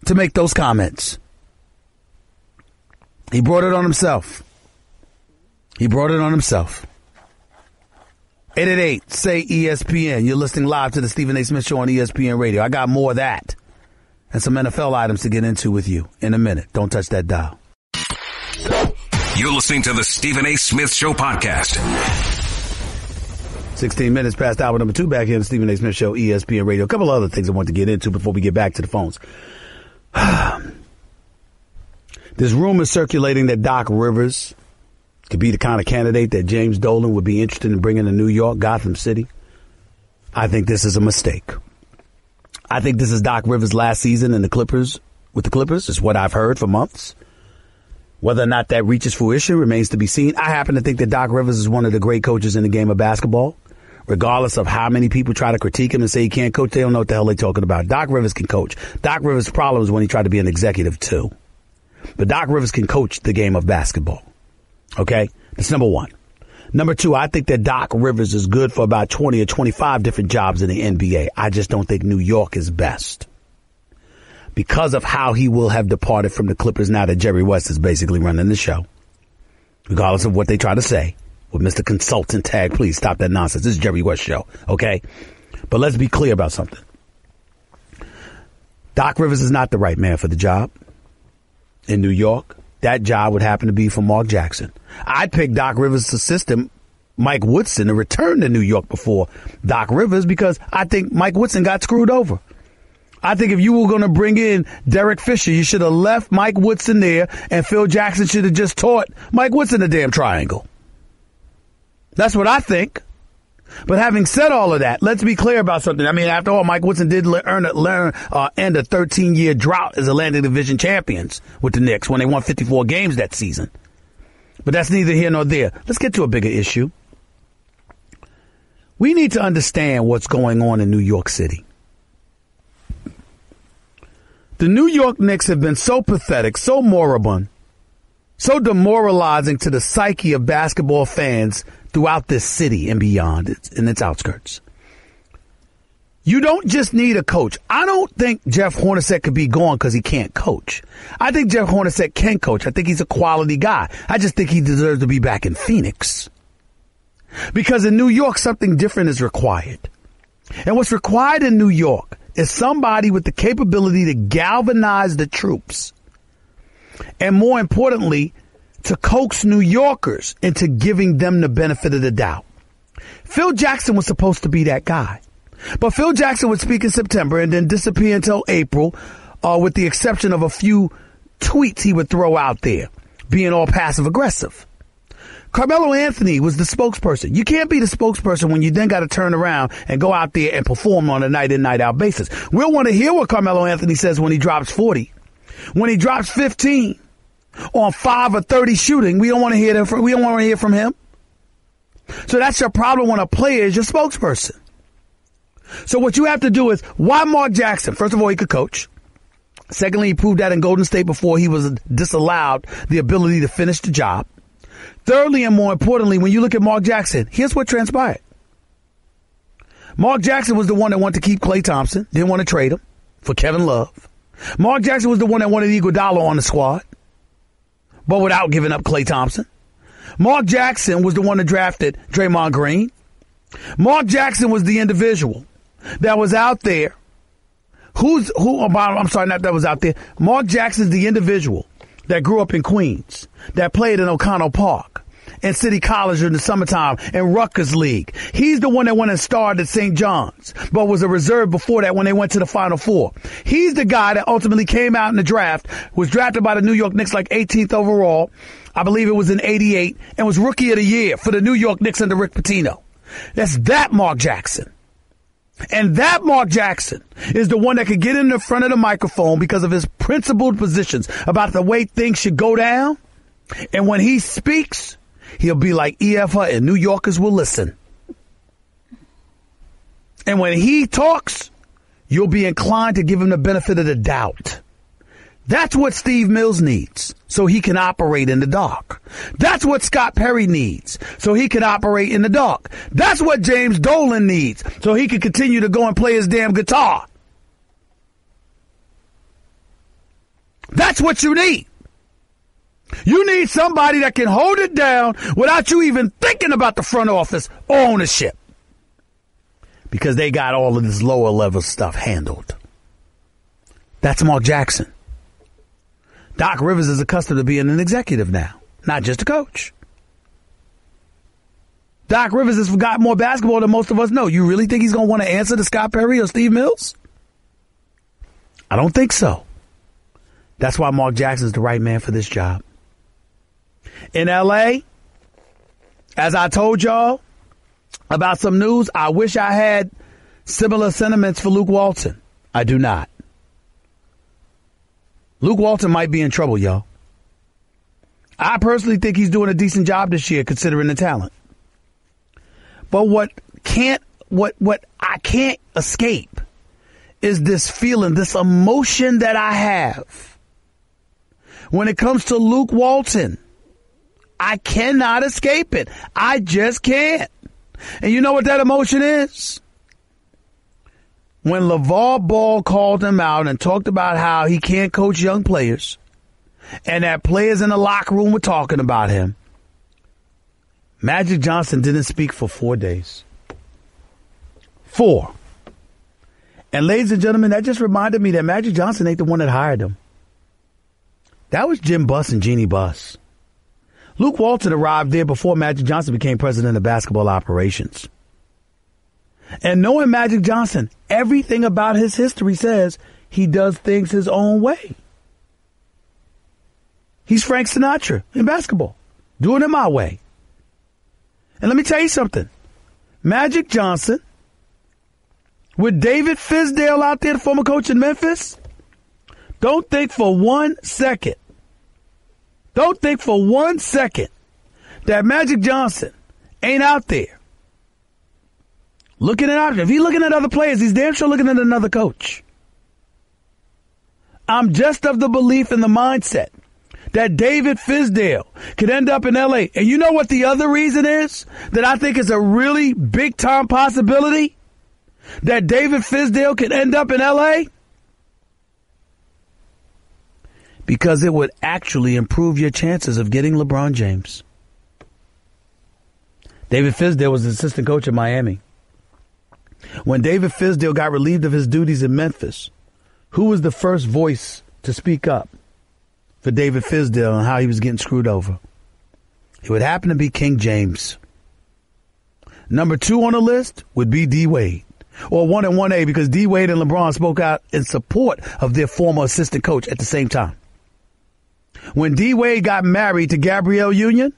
to make those comments. He brought it on himself. He brought it on himself. 888, say ESPN. You're listening live to the Stephen A. Smith Show on ESPN Radio. I got more of that and some NFL items to get into with you in a minute. Don't touch that dial. You're listening to the Stephen A. Smith Show podcast. 16 minutes past hour number 2 back here on the Stephen A. Smith Show, ESPN Radio. A couple other things I want to get into before we get back to the phones. There's rumors circulating that Doc Rivers could be the kind of candidate that James Dolan would be interested in bringing to New York, Gotham City. I think this is a mistake. I think this is Doc Rivers' last season in the Clippers. With the Clippers, is what I've heard for months. Whether or not that reaches fruition remains to be seen. I happen to think that Doc Rivers is one of the great coaches in the game of basketball. Regardless of how many people try to critique him and say he can't coach, they don't know what the hell they're talking about. Doc Rivers can coach. Doc Rivers' problem is when he tried to be an executive too. But Doc Rivers can coach the game of basketball. Okay? That's number one. Number two, I think that Doc Rivers is good for about 20 or 25 different jobs in the NBA. I just don't think New York is best. Because of how he will have departed from the Clippers now that Jerry West is basically running the show. Regardless of what they try to say. With Mr. Consultant tag, please stop that nonsense. This is Jerry West show, okay? But let's be clear about something. Doc Rivers is not the right man for the job in New York. That job would happen to be for Mark Jackson. I'd pick Doc Rivers' assistant, Mike Woodson, to return to New York before Doc Rivers because I think Mike Woodson got screwed over. I think if you were going to bring in Derek Fisher, you should have left Mike Woodson there and Phil Jackson should have just taught Mike Woodson the damn triangle. That's what I think. But having said all of that, let's be clear about something. I mean, after all, Mike Woodson did end a 13-year drought as Atlantic Division champions with the Knicks when they won 54 games that season. But that's neither here nor there. Let's get to a bigger issue. We need to understand what's going on in New York City. The New York Knicks have been so pathetic, so moribund, so demoralizing to the psyche of basketball fans throughout this city and beyond, in its outskirts. You don't just need a coach. I don't think Jeff Hornacek could be gone because he can't coach. I think Jeff Hornacek can coach. I think he's a quality guy. I just think he deserves to be back in Phoenix. Because in New York, something different is required. And what's required in New York is somebody with the capability to galvanize the troops. And more importantly, to coax New Yorkers into giving them the benefit of the doubt. Phil Jackson was supposed to be that guy. But Phil Jackson would speak in September and then disappear until April, with the exception of a few tweets he would throw out there, being all passive aggressive. Carmelo Anthony was the spokesperson. You can't be the spokesperson when you then got to turn around and go out there and perform on a night in, night out basis. We'll want to hear what Carmelo Anthony says when he drops 40. When he drops 15 on 5 or 30 shooting, we don't want to hear that. We don't want to hear from him. So that's your problem when a player is your spokesperson. So what you have to do is, why Mark Jackson? First of all, he could coach. Secondly, he proved that in Golden State before he was disallowed the ability to finish the job. Thirdly, and more importantly, when you look at Mark Jackson, here's what transpired. Mark Jackson was the one that wanted to keep Klay Thompson, didn't want to trade him for Kevin Love. Mark Jackson was the one that wanted Iguodala on the squad, but without giving up Klay Thompson. Mark Jackson was the one that drafted Draymond Green. Mark Jackson was the individual that was out there. Mark Jackson's the individual that grew up in Queens, that played in O'Connell Park and City College in the summertime and Rutgers League. He's the one that went and starred at St. John's, but was a reserve before that when they went to the Final Four. He's the guy that ultimately came out in the draft, was drafted by the New York Knicks like 18th overall. I believe it was in 88, and was Rookie of the Year for the New York Knicks under Rick Pitino. That's that Mark Jackson. And that Mark Jackson is the one that could get in the front of the microphone because of his principled positions about the way things should go down. And when he speaks, he'll be like E.F. Hutton. New Yorkers will listen. And when he talks, you'll be inclined to give him the benefit of the doubt. That's what Steve Mills needs, so he can operate in the dark. That's what Scott Perry needs, so he can operate in the dark. That's what James Dolan needs, so he can continue to go and play his damn guitar. That's what you need. You need somebody that can hold it down without you even thinking about the front office or ownership, because they got all of this lower level stuff handled. That's Mark Jackson. Doc Rivers is accustomed to being an executive now, not just a coach. Doc Rivers has got more basketball than most of us know. You really think he's going to want to answer to Scott Perry or Steve Mills? I don't think so. That's why Mark Jackson is the right man for this job. In L.A., as I told y'all about some news, I wish I had similar sentiments for Luke Walton. I do not. Luke Walton might be in trouble, y'all. I personally think he's doing a decent job this year, considering the talent. But what I can't escape is this feeling, this emotion that I have when it comes to Luke Walton. I cannot escape it. I just can't. And you know what that emotion is? When LeVar Ball called him out and talked about how he can't coach young players and that players in the locker room were talking about him, Magic Johnson didn't speak for 4 days. 4. And ladies and gentlemen, that just reminded me that Magic Johnson ain't the one that hired him. That was Jim Buss and Jeannie Buss. Luke Walton arrived there before Magic Johnson became president of basketball operations. And knowing Magic Johnson, everything about his history says he does things his own way. He's Frank Sinatra in basketball, doing it my way. And let me tell you something. Magic Johnson, with David Fizdale out there, the former coach in Memphis, don't think for 1 second that Magic Johnson ain't out there looking at options. If he's looking at other players, he's damn sure looking at another coach. I'm just of the belief and the mindset that David Fizdale could end up in L.A. And you know what the other reason is that I think is a really big-time possibility that David Fizdale could end up in L.A.? Because it would actually improve your chances of getting LeBron James. David Fizdale was the assistant coach in Miami. When David Fizdale got relieved of his duties in Memphis, who was the first voice to speak up for David Fizdale and how he was getting screwed over? It would happen to be King James. Number 2 on the list would be D. Wade. Or 1 and 1A, because D. Wade and LeBron spoke out in support of their former assistant coach at the same time. When D. Wade got married to Gabrielle Union,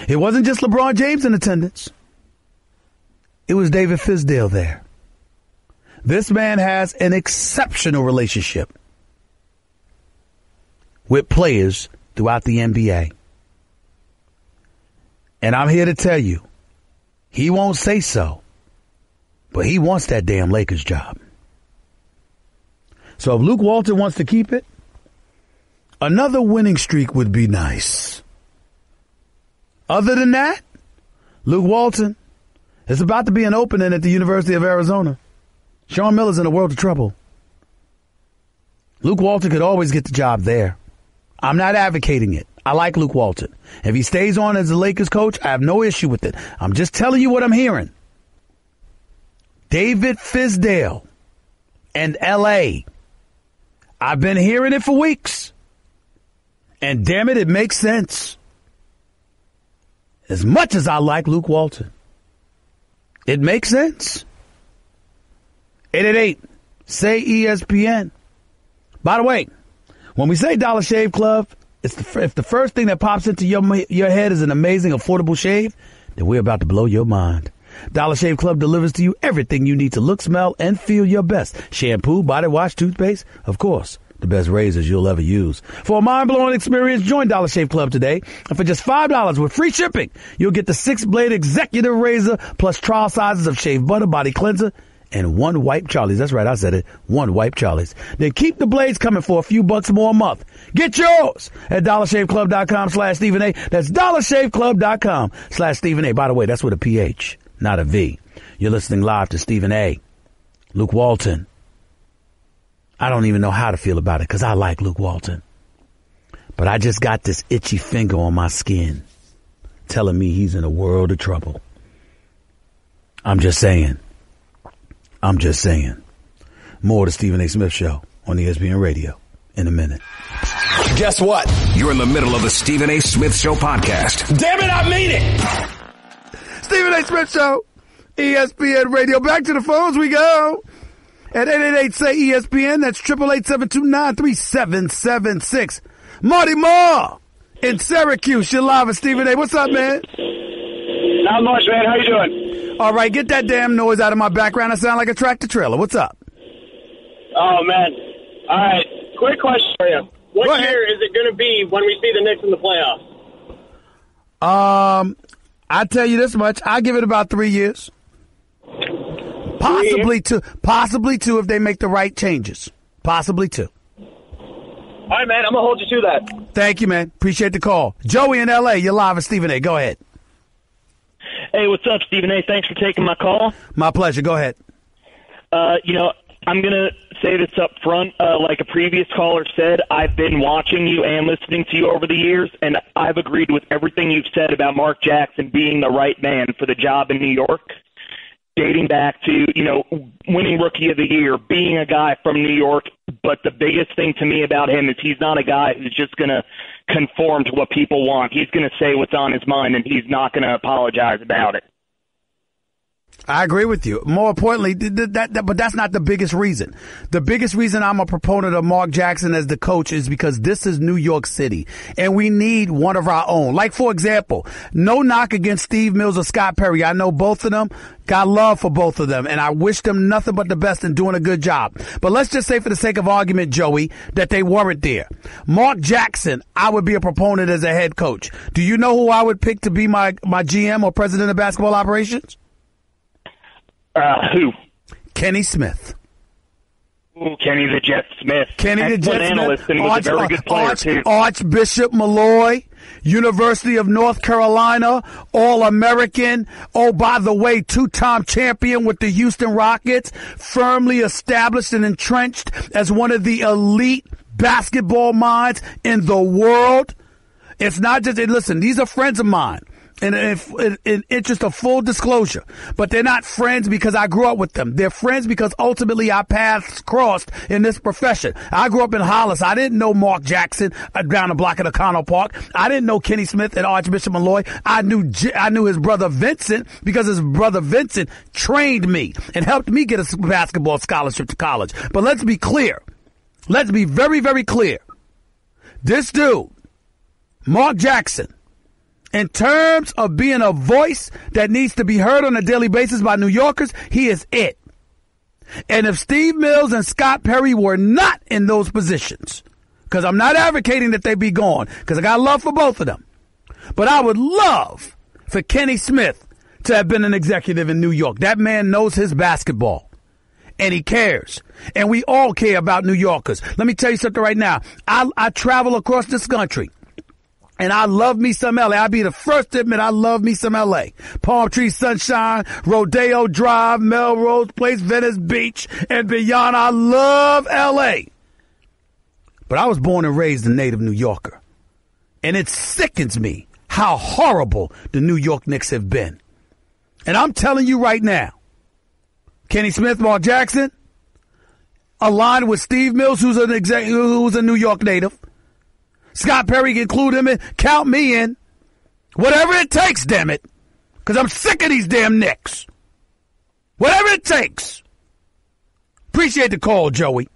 it wasn't just LeBron James in attendance. It was David Fizdale there. This man has an exceptional relationship with players throughout the NBA. And I'm here to tell you, he won't say so, but he wants that damn Lakers job. So if Luke Walton wants to keep it, another winning streak would be nice. Other than that, Luke Walton is about to be an opening at the University of Arizona. Sean Miller's in a world of trouble. Luke Walton could always get the job there. I'm not advocating it. I like Luke Walton. If he stays on as the Lakers coach, I have no issue with it. I'm just telling you what I'm hearing. David Fizdale and L.A. I've been hearing it for weeks. And damn it, it makes sense. As much as I like Luke Walton, it makes sense. 888-SAY-ESPN. By the way, when we say Dollar Shave Club, if the first thing that pops into your head is an amazing, affordable shave, then we're about to blow your mind. Dollar Shave Club delivers to you everything you need to look, smell, and feel your best. Shampoo, body wash, toothpaste, of course, the best razors you'll ever use. For a mind-blowing experience, join Dollar Shave Club today. And for just $5 with free shipping, you'll get the 6-blade executive razor plus trial sizes of shave butter, body cleanser, and 1 wipe Charlie's. That's right, I said it. 1 wipe Charlie's. Then keep the blades coming for a few bucks more a month. Get yours at dollarshaveclub.com/Stephen A. That's dollarshaveclub.com/Stephen A. By the way, that's with a PH, not a V. You're listening live to Stephen A. Luke Walton. I don't even know how to feel about it because I like Luke Walton. But I just got this itchy finger on my skin telling me he's in a world of trouble. I'm just saying. More to Stephen A. Smith Show on ESPN Radio in a minute. Guess what? You're in the middle of the Stephen A. Smith Show podcast. Damn it, I mean it. Stephen A. Smith Show, ESPN Radio. Back to the phones we go. At 888-SAY-ESPN, that's 888-729-3776. Marty Moore in Syracuse. You're live with Stephen A. What's up, man? Not much, man. How you doing? All right, get that damn noise out of my background. I sound like a tractor trailer. What's up? Oh, man. All right, quick question for you. What year is it going to be when we see the Knicks in the playoffs? I tell you this much. I give it about 3 years. Possibly two if they make the right changes. Possibly 2. All right, man. I'm going to hold you to that. Thank you, man. Appreciate the call. Joey in L.A., you're live with Stephen A. Go ahead. Hey, what's up, Stephen A.? Thanks for taking my call. My pleasure. Go ahead. I'm going to say this up front. Like a previous caller said, I've been watching you and listening to you over the years, and I've agreed with everything you've said about Mark Jackson being the right man for the job in New York, dating back to, winning Rookie of the Year, being a guy from New York. But the biggest thing to me about him is he's not a guy who's just going to conform to what people want. He's going to say what's on his mind, and he's not going to apologize about it. I agree with you. More importantly, but that's not the biggest reason. The biggest reason I'm a proponent of Mark Jackson as the coach is because this is New York City, and we need one of our own. Like, for example, no knock against Steve Mills or Scott Perry. I know both of them. Got love for both of them, and I wish them nothing but the best in doing a good job. But let's just say, for the sake of argument, Joey, that they weren't there. Mark Jackson, I would be a proponent as a head coach. Do you know who I would pick to be my GM or president of basketball operations? Who? Kenny Smith. Ooh, Kenny the Jet Smith. Kenny the Jet Smith. And was a very good player, too. Archbishop Malloy, University of North Carolina, All-American. Oh, by the way, two-time champion with the Houston Rockets, firmly established and entrenched as one of the elite basketball minds in the world. It's not just, listen, these are friends of mine. In interest of full disclosure, but they're not friends because I grew up with them. They're friends because ultimately our paths crossed in this profession. I grew up in Hollis. I didn't know Mark Jackson down the block at O'Connell Park. I didn't know Kenny Smith and Archbishop Malloy. I knew his brother Vincent because his brother Vincent trained me and helped me get a basketball scholarship to college. But let's be clear. Let's be very, very clear. This dude, Mark Jackson, in terms of being a voice that needs to be heard on a daily basis by New Yorkers, he is it. And if Steve Mills and Scott Perry were not in those positions, because I'm not advocating that they be gone, because I got love for both of them, but I would love for Kenny Smith to have been an executive in New York. That man knows his basketball, and he cares. And we all care about New Yorkers. Let me tell you something right now. I travel across this country. And I love me some L.A. I'll be the first to admit I love me some L.A. Palm Tree Sunshine, Rodeo Drive, Melrose Place, Venice Beach, and beyond. I love L.A. But I was born and raised a native New Yorker. And it sickens me how horrible the New York Knicks have been. And I'm telling you right now, Kenny Smith, Mark Jackson, aligned with Steve Mills, who's a New York native. Scott Perry, include him in. Count me in. Whatever it takes, damn it. Because I'm sick of these damn Knicks. Whatever it takes. Appreciate the call, Joey.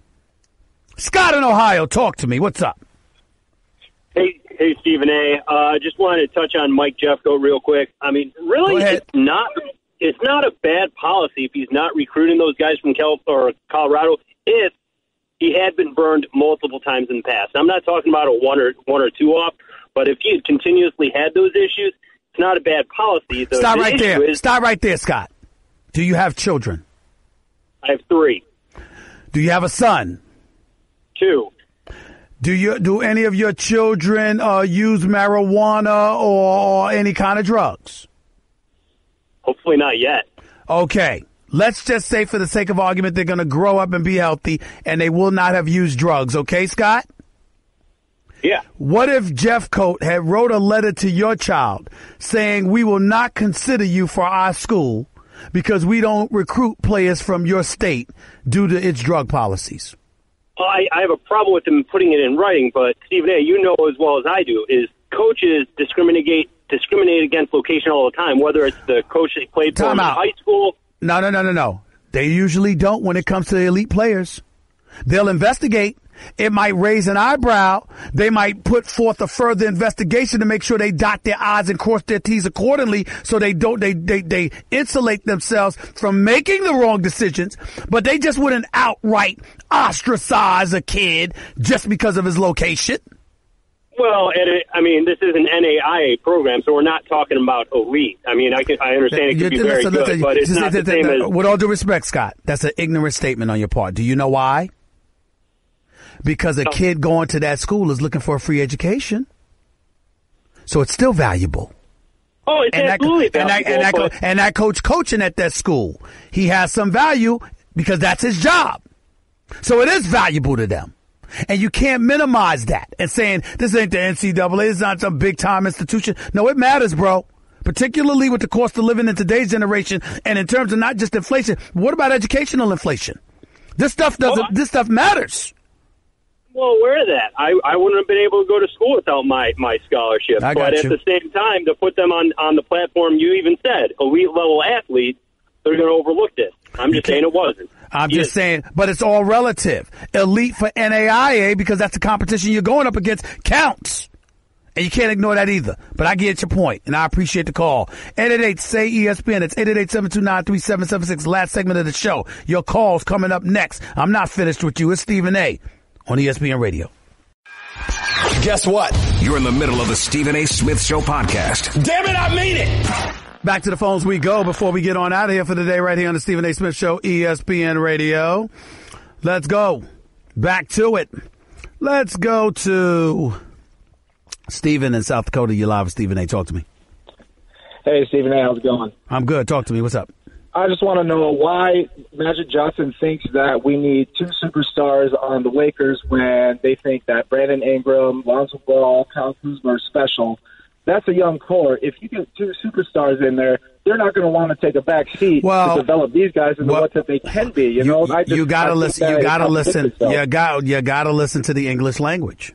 Scott in Ohio, talk to me. What's up? Hey, Stephen A. Just wanted to touch on Mike Jeffcoat real quick. I mean, really, it's not a bad policy if he's not recruiting those guys from Colorado if he had been burned multiple times in the past. I'm not talking about a one or two off, but if he had continuously had those issues, it's not a bad policy. Stop right there. Stop right there, Scott. Do you have children? I have 3. Do you have a son? 2. Do any of your children use marijuana or any kind of drugs? Hopefully not yet. Okay. Let's just say, for the sake of argument, they're going to grow up and be healthy, and they will not have used drugs. Okay, Scott? Yeah. What if Jeffcoat had wrote a letter to your child saying, we will not consider you for our school because we don't recruit players from your state due to its drug policies? Well, I have a problem with them putting it in writing, but Stephen A., you know as well as I do, is coaches discriminate against location all the time, whether it's the coach they played for in high school. No. They usually don't when it comes to the elite players. They'll investigate. It might raise an eyebrow. They might put forth a further investigation to make sure they dot their I's and cross their T's accordingly, so they insulate themselves from making the wrong decisions. But they just wouldn't outright ostracize a kid just because of his location. Well, this is an NAIA program, so we're not talking about elite. I mean, I understand it could be very good, but it's not the same as... With all due respect, Scott, that's an ignorant statement on your part. Do you know why? Because a kid going to that school is looking for a free education. So it's still valuable. Oh, it's absolutely valuable. And that coach coaching at that school, he has some value because that's his job. So it is valuable to them. And you can't minimize that and saying this ain't the NCAA, it's not some big time institution. No, it matters, bro. Particularly with the cost of living in today's generation, and in terms of not just inflation. What about educational inflation? This stuff matters. Well, aware of that. I wouldn't have been able to go to school without my scholarship. But at the same time, to put them on the platform, you even said elite level athletes. they're going to overlook this. I'm just saying it wasn't. I'm just saying, but it's all relative. Elite for NAIA, because that's the competition you're going up against, counts. And you can't ignore that either. But I get your point, and I appreciate the call. 888-SAY-ESPN. It's 888-729-3776. Last segment of the show. Your call's coming up next. I'm not finished with you. It's Stephen A. on ESPN Radio. Guess what? You're in the middle of the Stephen A. Smith Show podcast. Damn it, I mean it! Back to the phones we go before we get on out of here for the day right here on the Stephen A. Smith Show, ESPN Radio. Let's go. Back to it. Let's go to Stephen in South Dakota. You're live with Stephen A. Talk to me. Hey, Stephen A. How's it going? I'm good. Talk to me. What's up? I just want to know why Magic Johnson thinks that we need two superstars on the Lakers when they think that Brandon Ingram, Lonzo Ball, Kyle Kuzma are special. That's a young core. If you get two superstars in there, they're not going to want to take a back seat to develop these guys into what that they can be. You got to listen. You got to listen. You got to listen to the English language.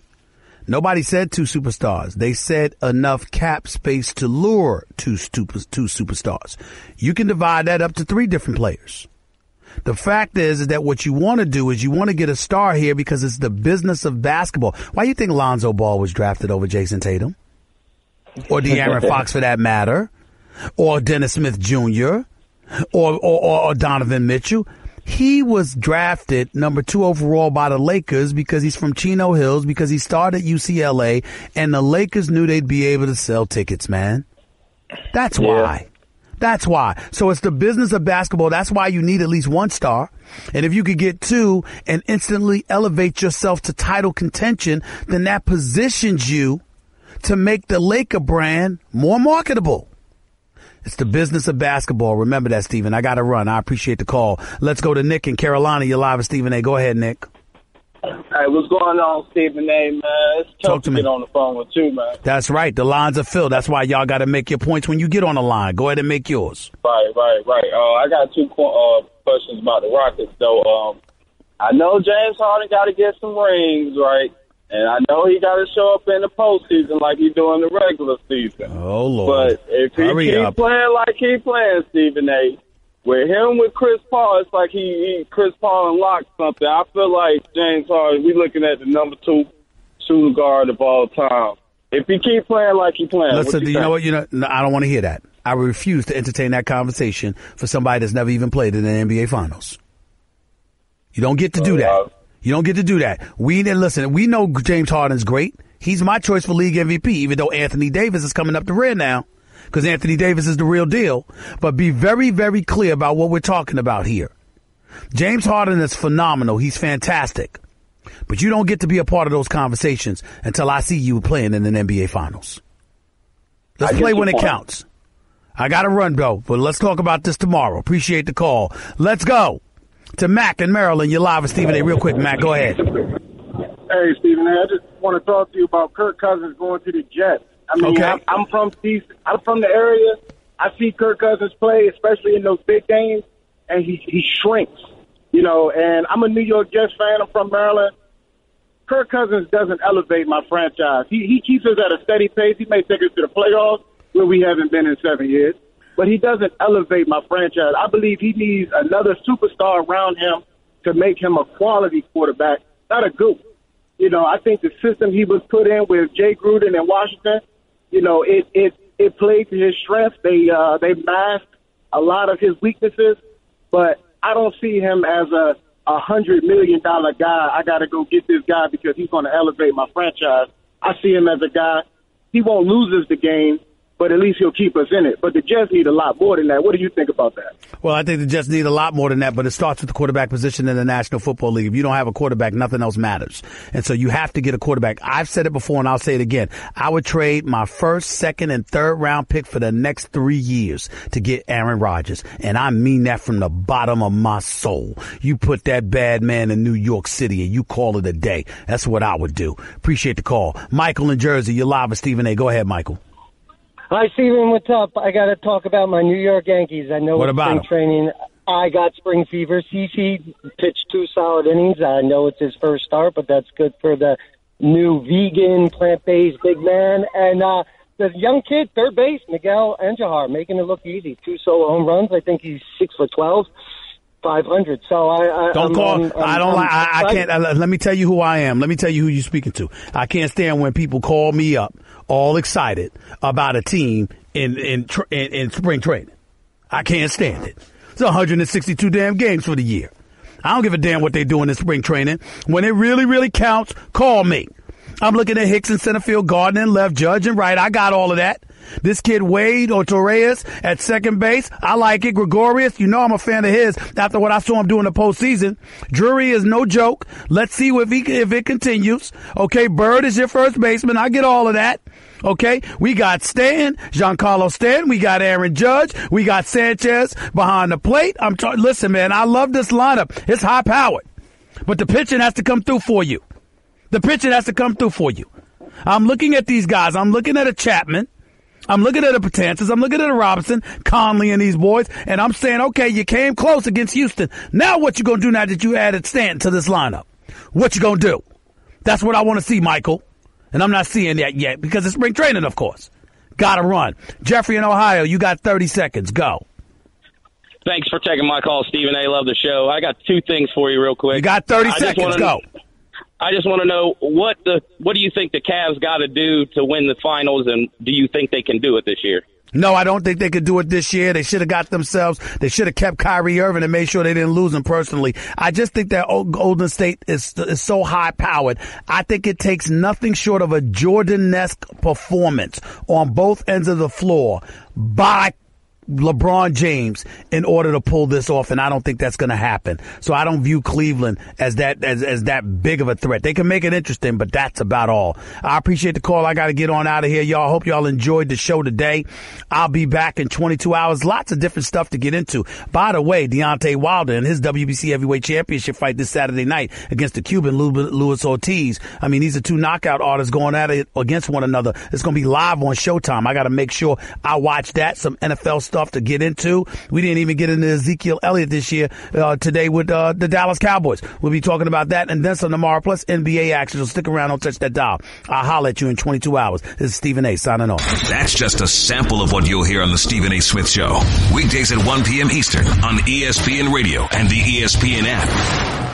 Nobody said two superstars. They said enough cap space to lure two superstars. You can divide that up to three different players. The fact is that what you want to do is you want to get a star here because it's the business of basketball. Why do you think Lonzo Ball was drafted over Jason Tatum? Or De'Aaron Fox, for that matter, or Dennis Smith Jr., or Donovan Mitchell? He was drafted number 2 overall by the Lakers because he's from Chino Hills, because he started at UCLA, and the Lakers knew they'd be able to sell tickets, man. That's why. That's why. So it's the business of basketball. That's why you need at least one star. And if you could get two and instantly elevate yourself to title contention, then that positions you to make the Laker brand more marketable. It's the business of basketball. Remember that, Stephen. I got to run. I appreciate the call. Let's go to Nick in Carolina. You're live with Stephen A. Go ahead, Nick. Hey, what's going on, Stephen A., man? It's tough to get on the phone with you, man. That's right. The lines are filled. That's why y'all got to make your points when you get on the line. Go ahead and make yours. Right. I got two questions about the Rockets, though. I know James Harden got to get some rings, right? And I know he got to show up in the postseason like he do in the regular season. Oh, Lord. But if he keep playing like he playing, Stephen A., with him with Chris Paul, it's like he Chris Paul unlocked something. I feel like James Harden, we looking at the number 2 shooting guard of all time. If he keep playing like he playing, listen, you know what? No, I don't want to hear that. I refuse to entertain that conversation for somebody that's never even played in the NBA Finals. You don't get to do that. You don't get to do that. We know James Harden's great. He's my choice for league MVP, even though Anthony Davis is coming up the rear now, because Anthony Davis is the real deal. But be very, very clear about what we're talking about here. James Harden is phenomenal. He's fantastic. But you don't get to be a part of those conversations until I see you playing in an NBA Finals. Let's play when it counts. I got to run, though, but let's talk about this tomorrow. Appreciate the call. Let's go to Mac in Maryland. You're live with Stephen A. Real quick, Mac, go ahead. Hey, Stephen A., I just want to talk to you about Kirk Cousins going to the Jets. I mean, okay. I'm from the area. I see Kirk Cousins play, especially in those big games, and he shrinks, and I'm a New York Jets fan. I'm from Maryland. Kirk Cousins doesn't elevate my franchise. He keeps us at a steady pace. He may take us to the playoffs where we haven't been in 7 years, but he doesn't elevate my franchise. I believe he needs another superstar around him to make him a quality quarterback, not a goof. I think the system he was put in with Jay Gruden in Washington, it played to his strengths. They masked a lot of his weaknesses, but I don't see him as a $100 million guy. I got to go get this guy because he's going to elevate my franchise. I see him as a guy. He won't lose us the game, but at least he'll keep us in it. But the Jets need a lot more than that. What do you think about that? Well, I think the Jets need a lot more than that, but it starts with the quarterback position in the National Football League. If you don't have a quarterback, nothing else matters. And so you have to get a quarterback. I've said it before, and I'll say it again. I would trade my first, second, and third round pick for the next 3 years to get Aaron Rodgers. And I mean that from the bottom of my soul. You put that bad man in New York City, and you call it a day. That's what I would do. Appreciate the call. Michael in Jersey, you're live with Stephen A. Go ahead, Michael. Hi, Steven. What's up? I got to talk about my New York Yankees. I know it's spring training. I got spring fever. CC pitched 2 solid innings. I know it's his first start, but that's good for the new vegan, plant-based big man. And The young kid, third base, Miguel Andujar, making it look easy. 2 solo home runs. I think he's 6 for 12, 500. So I can't. Let me tell you who I am. Let me tell you who you're speaking to. I can't stand when people call me up all excited about a team in spring training. I can't stand it. It's 162 damn games for the year. I don't give a damn what they do in spring training. When it really, really counts, call me. I'm looking at Hicks in center field, Gardner and left, Judge and right. I got all of that. This kid Wade or Torres at second base, I like it. Gregorius, you know I'm a fan of his after what I saw him do in the postseason. Drury is no joke. Let's see if it continues. Okay, Bird is your first baseman. I get all of that. Okay, we got Giancarlo Stanton. We got Aaron Judge. We got Sanchez behind the plate. Listen, man, I love this lineup. It's high powered, but the pitching has to come through for you. I'm looking at these guys. I'm looking at a Chapman. I'm looking at a Betances. I'm looking at a Robinson, Conley, and these boys, and I'm saying, okay, you came close against Houston. Now what you gonna do now that you added Stanton to this lineup? What you gonna do? That's what I want to see, Michael. And I'm not seeing that yet because it's spring training, of course. Gotta run. Jeffrey in Ohio, you got 30 seconds. Go. Thanks for taking my call, Stephen A. Love the show. I got 2 things for you real quick. You got 30 seconds. Go. I just want to know what do you think the Cavs got to do to win the finals, and do you think they can do it this year? No, I don't think they could do it this year. They should have got themselves. They should have kept Kyrie Irving and made sure they didn't lose him personally. I just think that Golden State is so high powered. I think it takes nothing short of a Jordan-esque performance on both ends of the floor by LeBron James in order to pull this off, and I don't think that's going to happen. So I don't view Cleveland as that big of a threat. They can make it interesting, but that's about all. I appreciate the call. I got to get on out of here, y'all. Hope y'all enjoyed the show today. I'll be back in 22 hours. Lots of different stuff to get into. By the way, Deontay Wilder in his WBC Heavyweight Championship fight this Saturday night against the Cuban Luis Ortiz. I mean, these are 2 knockout artists going at it against one another. It's going to be live on Showtime. I got to make sure I watch that. Some NFL stuff to get into. We didn't even get into Ezekiel Elliott this year today with the Dallas Cowboys. We'll be talking about that and then some tomorrow, plus NBA action. So stick around. Don't touch that dial. I'll holler at you in 22 hours. This is Stephen A. signing off. That's just a sample of what you'll hear on the Stephen A. Smith Show. Weekdays at 1 p.m. Eastern on ESPN Radio and the ESPN app.